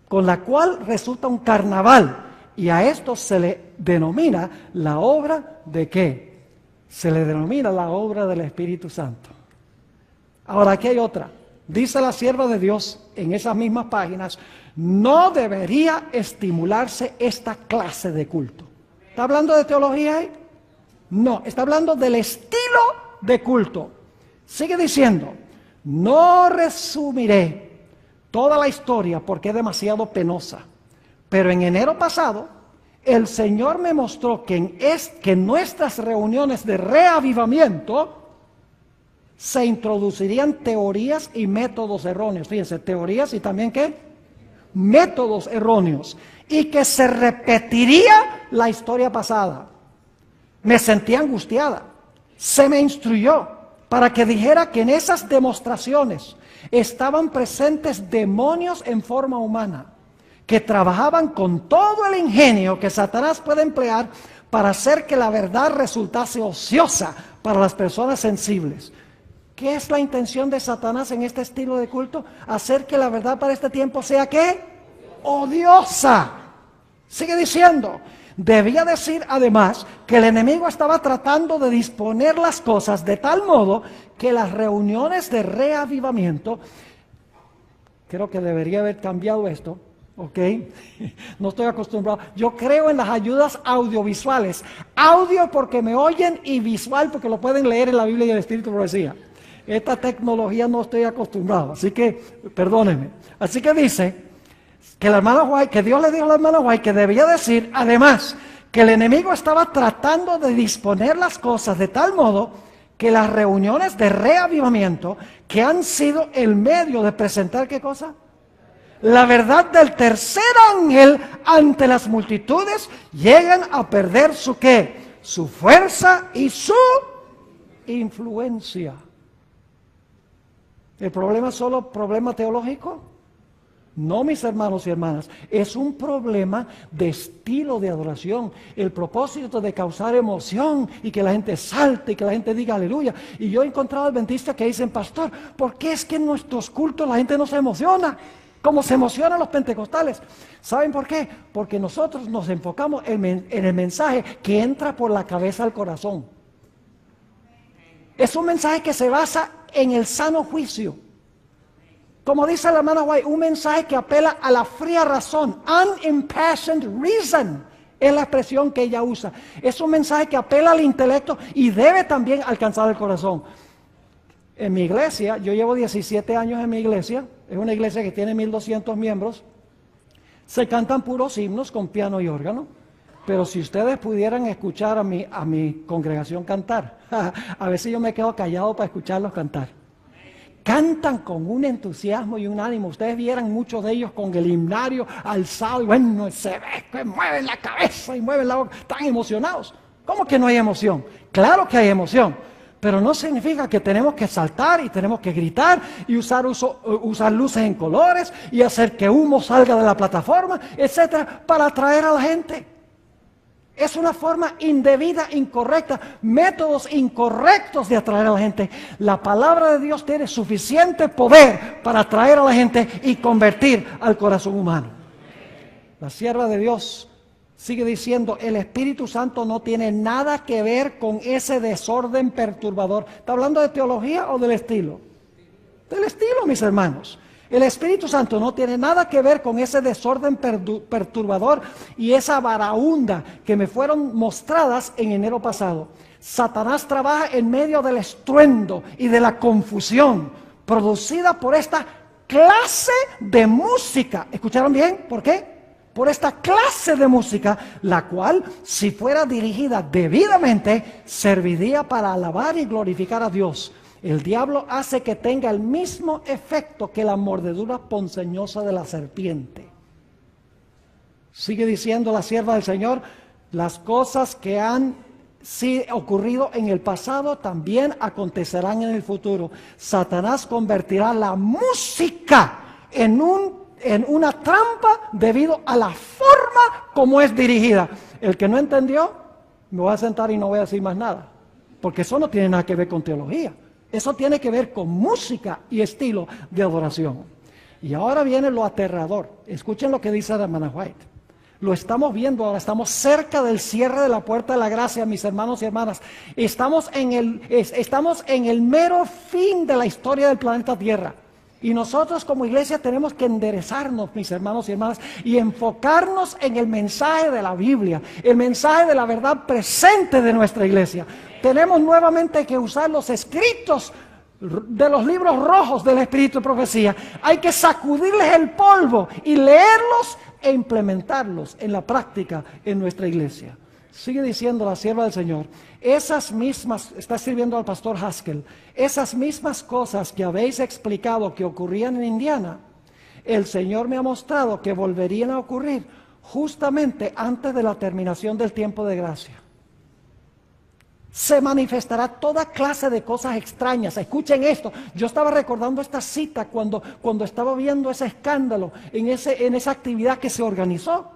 con la cual resulta un carnaval, y a esto se le denomina la obra de ¿qué? Se le denomina la obra del Espíritu Santo. Ahora aquí hay otra. Dice la sierva de Dios en esas mismas páginas, no debería estimularse esta clase de culto. ¿Está hablando de teología ahí? No, está hablando del estilo de culto. Sigue diciendo, no resumiré toda la historia porque es demasiado penosa, pero en enero pasado el Señor me mostró que en nuestras reuniones de reavivamiento se introducirían teorías y métodos erróneos. Fíjense, teorías y también ¿qué? Métodos erróneos. Y que se repetiría la historia pasada. Me sentí angustiada. Se me instruyó para que dijera que en esas demostraciones estaban presentes demonios en forma humana, que trabajaban con todo el ingenio que Satanás puede emplear para hacer que la verdad resultase ociosa para las personas sensibles. ¿Qué es la intención de Satanás en este estilo de culto? Hacer que la verdad para este tiempo sea ¿qué? Odiosa. Sigue diciendo. Debía decir además que el enemigo estaba tratando de disponer las cosas de tal modo que las reuniones de reavivamiento, creo que debería haber cambiado esto, ¿ok? No estoy acostumbrado. Yo creo en las ayudas audiovisuales. Audio porque me oyen y visual porque lo pueden leer en la Biblia y el Espíritu de Profecía. Esta tecnología no estoy acostumbrado, así que perdónenme. Así que dice que la hermana White, que Dios le dijo a la hermana White que debía decir, además, que el enemigo estaba tratando de disponer las cosas de tal modo que las reuniones de reavivamiento, que han sido el medio de presentar, ¿qué cosa? La verdad del tercer ángel ante las multitudes, llegan a perder su ¿qué? Su fuerza y su influencia. ¿El problema es solo problema teológico? No, mis hermanos y hermanas, es un problema de estilo de adoración. El propósito de causar emoción y que la gente salte y que la gente diga aleluya. Y yo he encontrado adventistas que dicen, pastor, ¿por qué es que en nuestros cultos la gente no se emociona como se emocionan los pentecostales? ¿Saben por qué? Porque nosotros nos enfocamos en el mensaje que entra por la cabeza al corazón. Es un mensaje que se basa en el sano juicio. Como dice la hermana White, un mensaje que apela a la fría razón. Unimpassioned reason es la expresión que ella usa. Es un mensaje que apela al intelecto y debe también alcanzar el corazón. En mi iglesia, yo llevo 17 años en mi iglesia, es una iglesia que tiene 1200 miembros, se cantan puros himnos con piano y órgano, pero si ustedes pudieran escuchar a mi congregación cantar, a veces yo me quedo callado para escucharlos cantar. Cantan con un entusiasmo y un ánimo. Ustedes vieran muchos de ellos con el himnario alzado y bueno, se ve que mueven la cabeza y mueven la boca, están emocionados. ¿Cómo que no hay emoción? Claro que hay emoción, pero no significa que tenemos que saltar y tenemos que gritar y usar luces en colores y hacer que humo salga de la plataforma, etcétera, para atraer a la gente. Es una forma indebida, incorrecta, métodos incorrectos de atraer a la gente. La palabra de Dios tiene suficiente poder para atraer a la gente y convertir al corazón humano. La sierva de Dios sigue diciendo, el Espíritu Santo no tiene nada que ver con ese desorden perturbador. ¿Está hablando de teología o del estilo? Del estilo, mis hermanos. El Espíritu Santo no tiene nada que ver con ese desorden perturbador y esa varaunda que me fueron mostradas en enero pasado. Satanás trabaja en medio del estruendo y de la confusión producida por esta clase de música. ¿Escucharon bien? ¿Por qué? Por esta clase de música, la cual, si fuera dirigida debidamente, serviría para alabar y glorificar a Dios. El diablo hace que tenga el mismo efecto que la mordedura ponzoñosa de la serpiente. Sigue diciendo la sierva del Señor, las cosas que han ocurrido en el pasado también acontecerán en el futuro. Satanás convertirá la música en una trampa debido a la forma como es dirigida. El que no entendió, me voy a sentar y no voy a decir más nada, porque eso no tiene nada que ver con teología. Eso tiene que ver con música y estilo de adoración. Y ahora viene lo aterrador. Escuchen lo que dice la hermana White. Lo estamos viendo ahora, estamos cerca del cierre de la puerta de la gracia, mis hermanos y hermanas. Estamos en el mero fin de la historia del planeta Tierra. Y nosotros como iglesia tenemos que enderezarnos, mis hermanos y hermanas, y enfocarnos en el mensaje de la Biblia, el mensaje de la verdad presente de nuestra iglesia. Tenemos nuevamente que usar los escritos de los libros rojos del Espíritu de Profecía. Hay que sacudirles el polvo y leerlos e implementarlos en la práctica en nuestra iglesia. Sigue diciendo la sierva del Señor, esas mismas, está escribiendo al pastor Haskell, esas mismas cosas que habéis explicado que ocurrían en Indiana, el Señor me ha mostrado que volverían a ocurrir justamente antes de la terminación del tiempo de gracia. Se manifestará toda clase de cosas extrañas. Escuchen esto. Yo estaba recordando esta cita cuando estaba viendo ese escándalo en esa actividad que se organizó.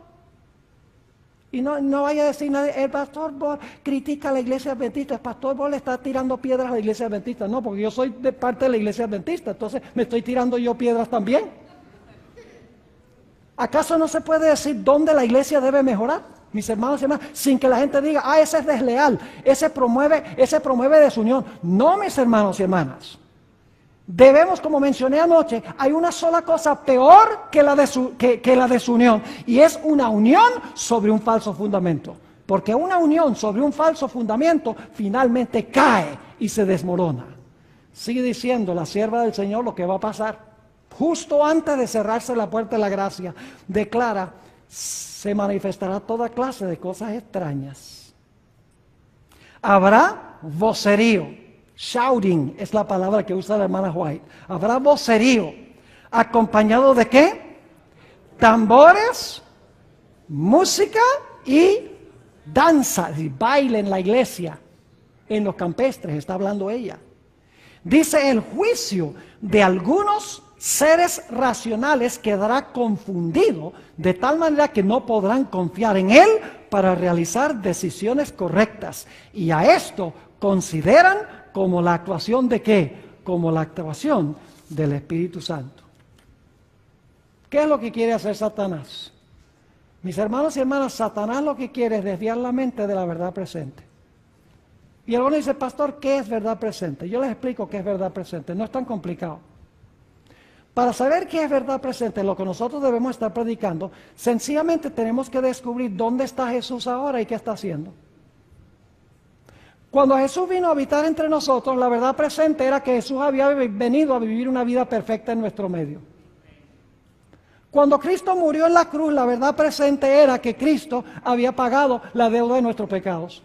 Y no vaya a decir nadie, el pastor Bohr critica a la iglesia adventista, el pastor Bohr le está tirando piedras a la iglesia adventista. No, porque yo soy de parte de la iglesia adventista, entonces me estoy tirando yo piedras también. ¿Acaso no se puede decir dónde la iglesia debe mejorar, mis hermanos y hermanas, sin que la gente diga, ese es desleal, ese promueve desunión? No, mis hermanos y hermanas. Debemos, como mencioné anoche, hay una sola cosa peor que la desunión, y es una unión sobre un falso fundamento. Porque una unión sobre un falso fundamento finalmente cae y se desmorona. Sigue diciendo la sierva del Señor lo que va a pasar. Justo antes de cerrarse la puerta de la gracia, declara, se manifestará toda clase de cosas extrañas. Habrá vocerío. Shouting es la palabra que usa la hermana White. Habrá vocerío. ¿Acompañado de qué? Tambores, música y danza, y baile en la iglesia. En los campestres está hablando ella. Dice, el juicio de algunos seres racionales quedará confundido de tal manera que no podrán confiar en Él para realizar decisiones correctas. Y a esto consideran como la actuación ¿de qué? Como la actuación del Espíritu Santo. ¿Qué es lo que quiere hacer Satanás? Mis hermanos y hermanas, Satanás lo que quiere es desviar la mente de la verdad presente. Y alguno dice, pastor, ¿qué es verdad presente? Yo les explico qué es verdad presente, no es tan complicado. Para saber qué es verdad presente, lo que nosotros debemos estar predicando, sencillamente tenemos que descubrir dónde está Jesús ahora y qué está haciendo. Cuando Jesús vino a habitar entre nosotros, la verdad presente era que Jesús había venido a vivir una vida perfecta en nuestro medio. Cuando Cristo murió en la cruz, la verdad presente era que Cristo había pagado la deuda de nuestros pecados.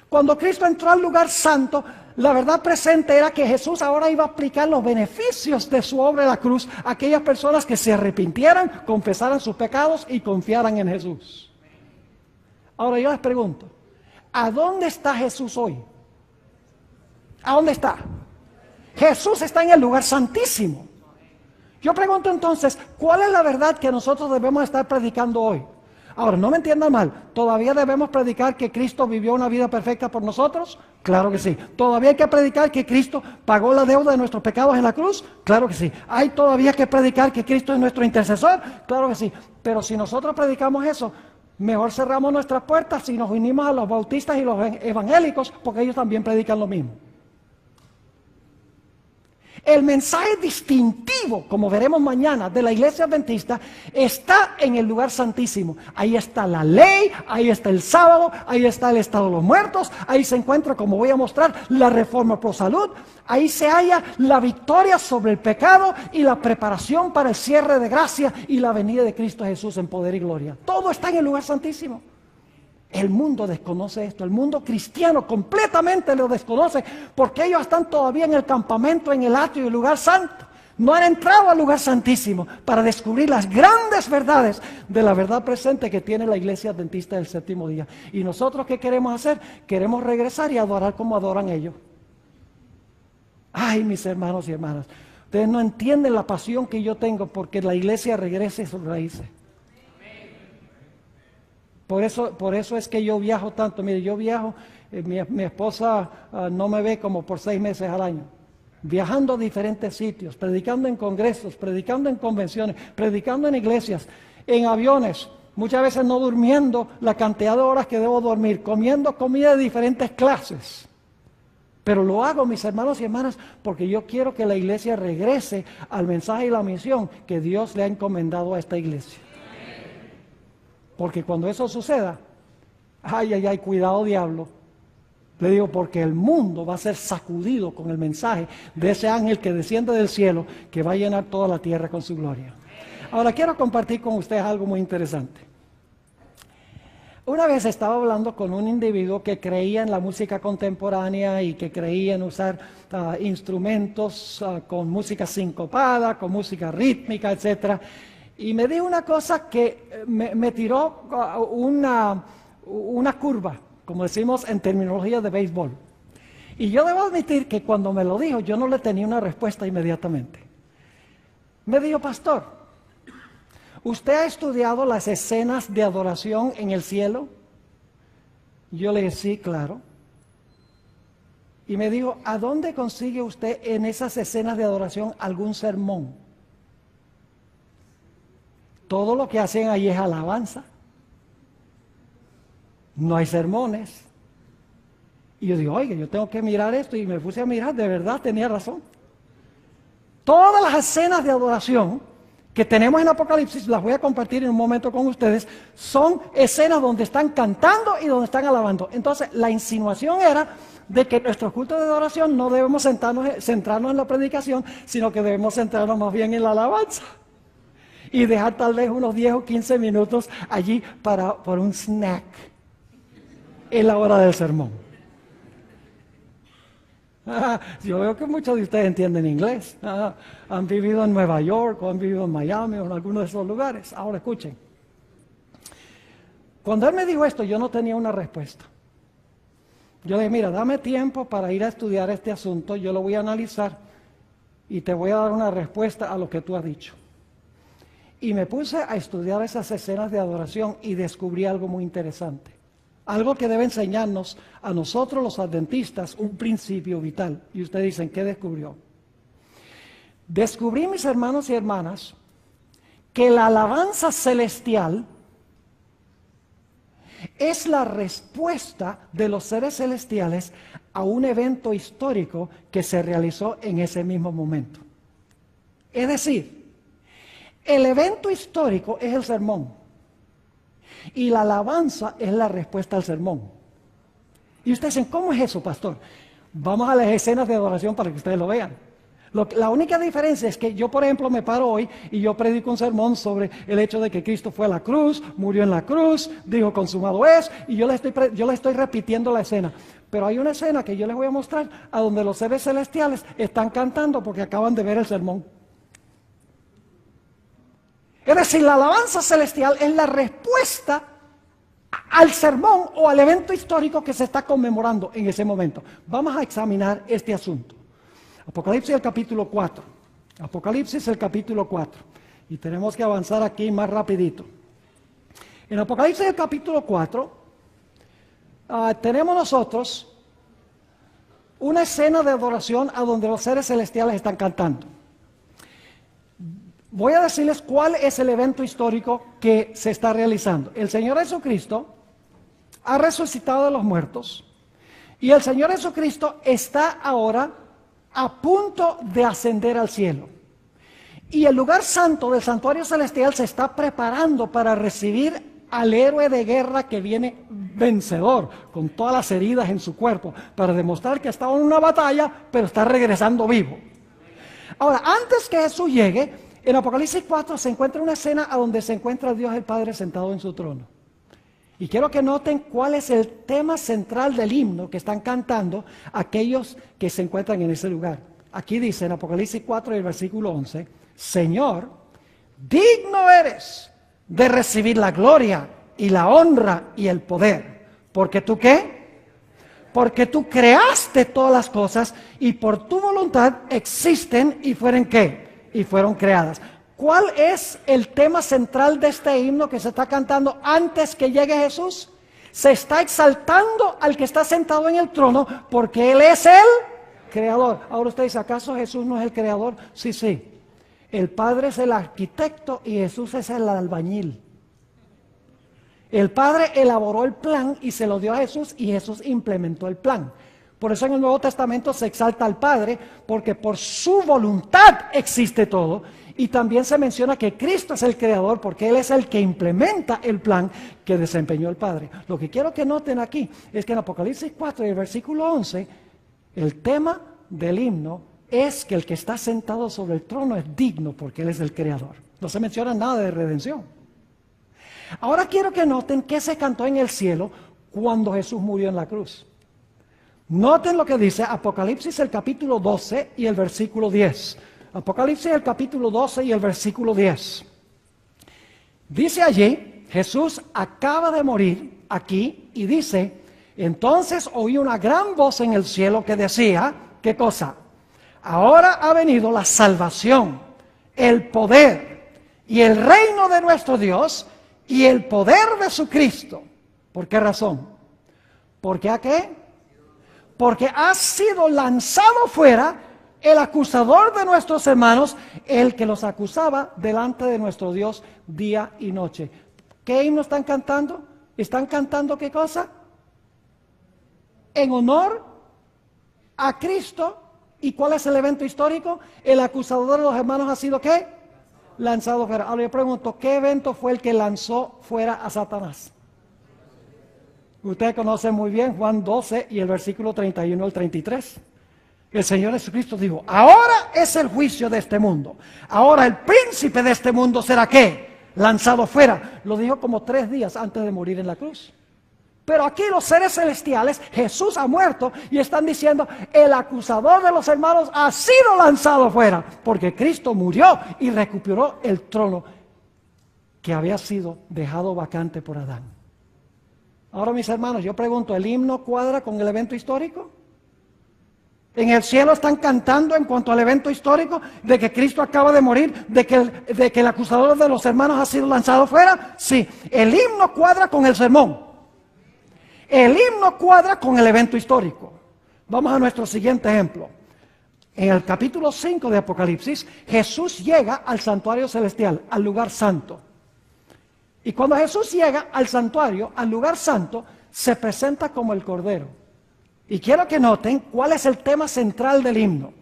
Cuando Cristo entró al lugar santo, la verdad presente era que Jesús ahora iba a aplicar los beneficios de su obra en la cruz a aquellas personas que se arrepintieran, confesaran sus pecados y confiaran en Jesús. Ahora yo les pregunto, ¿a dónde está Jesús hoy? ¿A dónde está? Jesús está en el lugar santísimo. Yo pregunto entonces, ¿cuál es la verdad que nosotros debemos estar predicando hoy? Ahora, no me entiendan mal, ¿todavía debemos predicar que Cristo vivió una vida perfecta por nosotros? Claro que sí. ¿Todavía hay que predicar que Cristo pagó la deuda de nuestros pecados en la cruz? Claro que sí. ¿Hay todavía que predicar que Cristo es nuestro intercesor? Claro que sí. Pero si nosotros predicamos eso, mejor cerramos nuestras puertas y nos unimos a los bautistas y los evangélicos, porque ellos también predican lo mismo. El mensaje distintivo, como veremos mañana, de la iglesia adventista está en el lugar santísimo. Ahí está la ley, ahí está el sábado, ahí está el estado de los muertos, ahí se encuentra, como voy a mostrar, la reforma pro salud, ahí se halla la victoria sobre el pecado y la preparación para el cierre de gracia y la venida de Cristo Jesús en poder y gloria. Todo está en el lugar santísimo. El mundo desconoce esto, el mundo cristiano completamente lo desconoce porque ellos están todavía en el campamento, en el atrio y el lugar santo. No han entrado al lugar santísimo para descubrir las grandes verdades de la verdad presente que tiene la iglesia adventista del séptimo día. Y nosotros, ¿qué queremos hacer? Queremos regresar y adorar como adoran ellos. Ay, mis hermanos y hermanas, ustedes no entienden la pasión que yo tengo porque la iglesia regrese a sus raíces. Por eso es que yo viajo tanto. Mire, yo viajo, mi esposa no me ve como por 6 meses al año. Viajando a diferentes sitios, predicando en congresos, predicando en convenciones, predicando en iglesias, en aviones, muchas veces no durmiendo la cantidad de horas que debo dormir, comiendo comida de diferentes clases. Pero lo hago, mis hermanos y hermanas, porque yo quiero que la iglesia regrese al mensaje y la misión que Dios le ha encomendado a esta iglesia. Porque cuando eso suceda, ay, cuidado diablo. Le digo, porque el mundo va a ser sacudido con el mensaje de ese ángel que desciende del cielo, que va a llenar toda la tierra con su gloria. Ahora quiero compartir con ustedes algo muy interesante. Una vez estaba hablando con un individuo que creía en la música contemporánea y que creía en usar instrumentos con música sincopada, con música rítmica, etcétera. Y me dijo una cosa que me tiró una curva, como decimos en terminología de béisbol. Y yo debo admitir que cuando me lo dijo, yo no le tenía una respuesta inmediatamente. Me dijo, pastor, ¿usted ha estudiado las escenas de adoración en el cielo? Yo le dije, sí, claro. Y me dijo, ¿a dónde consigue usted en esas escenas de adoración algún sermón? Todo lo que hacen ahí es alabanza. No hay sermones. Y yo digo, oiga, yo tengo que mirar esto. Y me puse a mirar, de verdad tenía razón. Todas las escenas de adoración que tenemos en Apocalipsis, las voy a compartir en un momento con ustedes, son escenas donde están cantando y donde están alabando. Entonces, la insinuación era de que nuestro culto de adoración no debemos centrarnos en la predicación, sino que debemos centrarnos más bien en la alabanza. Y dejar tal vez unos 10 o 15 minutos allí por un snack en la hora del sermón. Yo veo que muchos de ustedes entienden inglés. Han vivido en Nueva York o han vivido en Miami o en alguno de esos lugares. Ahora escuchen. Cuando él me dijo esto, yo no tenía una respuesta. Yo le dije, mira, dame tiempo para ir a estudiar este asunto, yo lo voy a analizar y te voy a dar una respuesta a lo que tú has dicho. Y me puse a estudiar esas escenas de adoración y descubrí algo muy interesante. Algo que debe enseñarnos a nosotros los adventistas un principio vital. Y ustedes dicen, ¿qué descubrió? Descubrí, mis hermanos y hermanas, que la alabanza celestial es la respuesta de los seres celestiales a un evento histórico que se realizó en ese mismo momento. Es decir, el evento histórico es el sermón y la alabanza es la respuesta al sermón. Y ustedes dicen, ¿cómo es eso, pastor? Vamos a las escenas de adoración para que ustedes lo vean. La única diferencia es que yo, por ejemplo, me paro hoy y yo predico un sermón sobre el hecho de que Cristo fue a la cruz, murió en la cruz, dijo consumado es, y yo le estoy repitiendo la escena. Pero hay una escena que yo les voy a mostrar a donde los seres celestiales están cantando porque acaban de ver el sermón. Es decir, la alabanza celestial es la respuesta al sermón o al evento histórico que se está conmemorando en ese momento. Vamos a examinar este asunto. Apocalipsis el capítulo 4. Apocalipsis el capítulo 4. Y tenemos que avanzar aquí más rapidito. En Apocalipsis el capítulo 4 tenemos nosotros una escena de adoración a donde los seres celestiales están cantando. Voy a decirles cuál es el evento histórico que se está realizando. El Señor Jesucristo ha resucitado de los muertos y el Señor Jesucristo está ahora a punto de ascender al cielo. Y el lugar santo del santuario celestial se está preparando para recibir al héroe de guerra que viene vencedor, con todas las heridas en su cuerpo, para demostrar que ha estado en una batalla, pero está regresando vivo. Ahora, antes que Jesús llegue, en Apocalipsis 4 se encuentra una escena a donde se encuentra Dios el Padre sentado en su trono. Y quiero que noten cuál es el tema central del himno que están cantando aquellos que se encuentran en ese lugar. Aquí dice en Apocalipsis 4 y el versículo 11, Señor, digno eres de recibir la gloria y la honra y el poder. ¿Porque tú qué? Porque tú creaste todas las cosas y por tu voluntad existen y fueron ¿qué? Y fueron creadas. ¿Cuál es el tema central de este himno que se está cantando antes que llegue Jesús? Se está exaltando al que está sentado en el trono porque Él es el creador. Ahora usted dice, ¿acaso Jesús no es el creador? Sí, sí. El Padre es el arquitecto y Jesús es el albañil. El Padre elaboró el plan y se lo dio a Jesús y Jesús implementó el plan. Por eso en el Nuevo Testamento se exalta al Padre porque por su voluntad existe todo. Y también se menciona que Cristo es el creador porque Él es el que implementa el plan que desempeñó el Padre. Lo que quiero que noten aquí es que en Apocalipsis 4 y el versículo 11, el tema del himno es que el que está sentado sobre el trono es digno porque Él es el creador. No se menciona nada de redención. Ahora quiero que noten qué se cantó en el cielo cuando Jesús murió en la cruz. Noten lo que dice Apocalipsis el capítulo 12 y el versículo 10. Apocalipsis el capítulo 12 y el versículo 10. Dice allí, Jesús acaba de morir aquí y dice, entonces oí una gran voz en el cielo que decía, ¿qué cosa? Ahora ha venido la salvación, el poder y el reino de nuestro Dios y el poder de su Cristo. ¿Por qué razón? ¿Porque a qué? Porque ha sido lanzado fuera el acusador de nuestros hermanos, el que los acusaba delante de nuestro Dios día y noche. ¿Qué himno están cantando? ¿Están cantando qué cosa? En honor a Cristo. ¿Y cuál es el evento histórico? El acusador de los hermanos ha sido ¿qué? Lanzado fuera. Ahora yo pregunto, ¿qué evento fue el que lanzó fuera a Satanás? Usted conoce muy bien Juan 12 y el versículo 31 al 33. El Señor Jesucristo dijo, ahora es el juicio de este mundo. Ahora el príncipe de este mundo será ¿qué? Lanzado fuera. Lo dijo como 3 días antes de morir en la cruz. Pero aquí los seres celestiales, Jesús ha muerto y están diciendo, el acusador de los hermanos ha sido lanzado fuera. Porque Cristo murió y recuperó el trono que había sido dejado vacante por Adán. Ahora mis hermanos, yo pregunto, ¿el himno cuadra con el evento histórico? En el cielo están cantando en cuanto al evento histórico de que Cristo acaba de morir, de que el acusador de los hermanos ha sido lanzado fuera. Sí, el himno cuadra con el sermón. El himno cuadra con el evento histórico. Vamos a nuestro siguiente ejemplo. En el capítulo 5 de Apocalipsis, Jesús llega al santuario celestial, al lugar santo. Y cuando Jesús llega al santuario, al lugar santo, se presenta como el Cordero. Y quiero que noten cuál es el tema central del himno.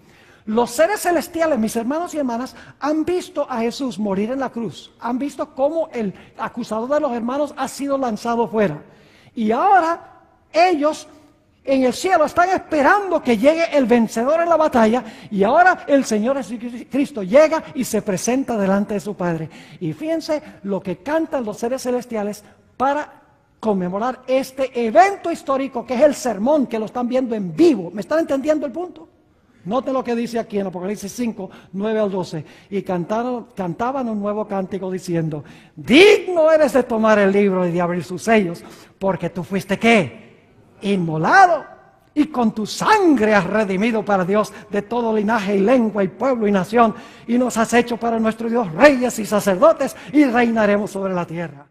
Los seres celestiales, mis hermanos y hermanas, han visto a Jesús morir en la cruz. Han visto cómo el acusador de los hermanos ha sido lanzado fuera. Y ahora ellos en el cielo están esperando que llegue el vencedor en la batalla. Y ahora el Señor Jesucristo llega y se presenta delante de su Padre. Y fíjense lo que cantan los seres celestiales para conmemorar este evento histórico que es el sermón, que lo están viendo en vivo. ¿Me están entendiendo el punto? Noten lo que dice aquí en Apocalipsis 5, 9 al 12. Y cantaban un nuevo cántico diciendo: digno eres de tomar el libro y de abrir sus sellos, porque tú fuiste ¿qué? Inmolado, y con tu sangre has redimido para Dios de todo linaje y lengua y pueblo y nación, y nos has hecho para nuestro Dios reyes y sacerdotes, y reinaremos sobre la tierra.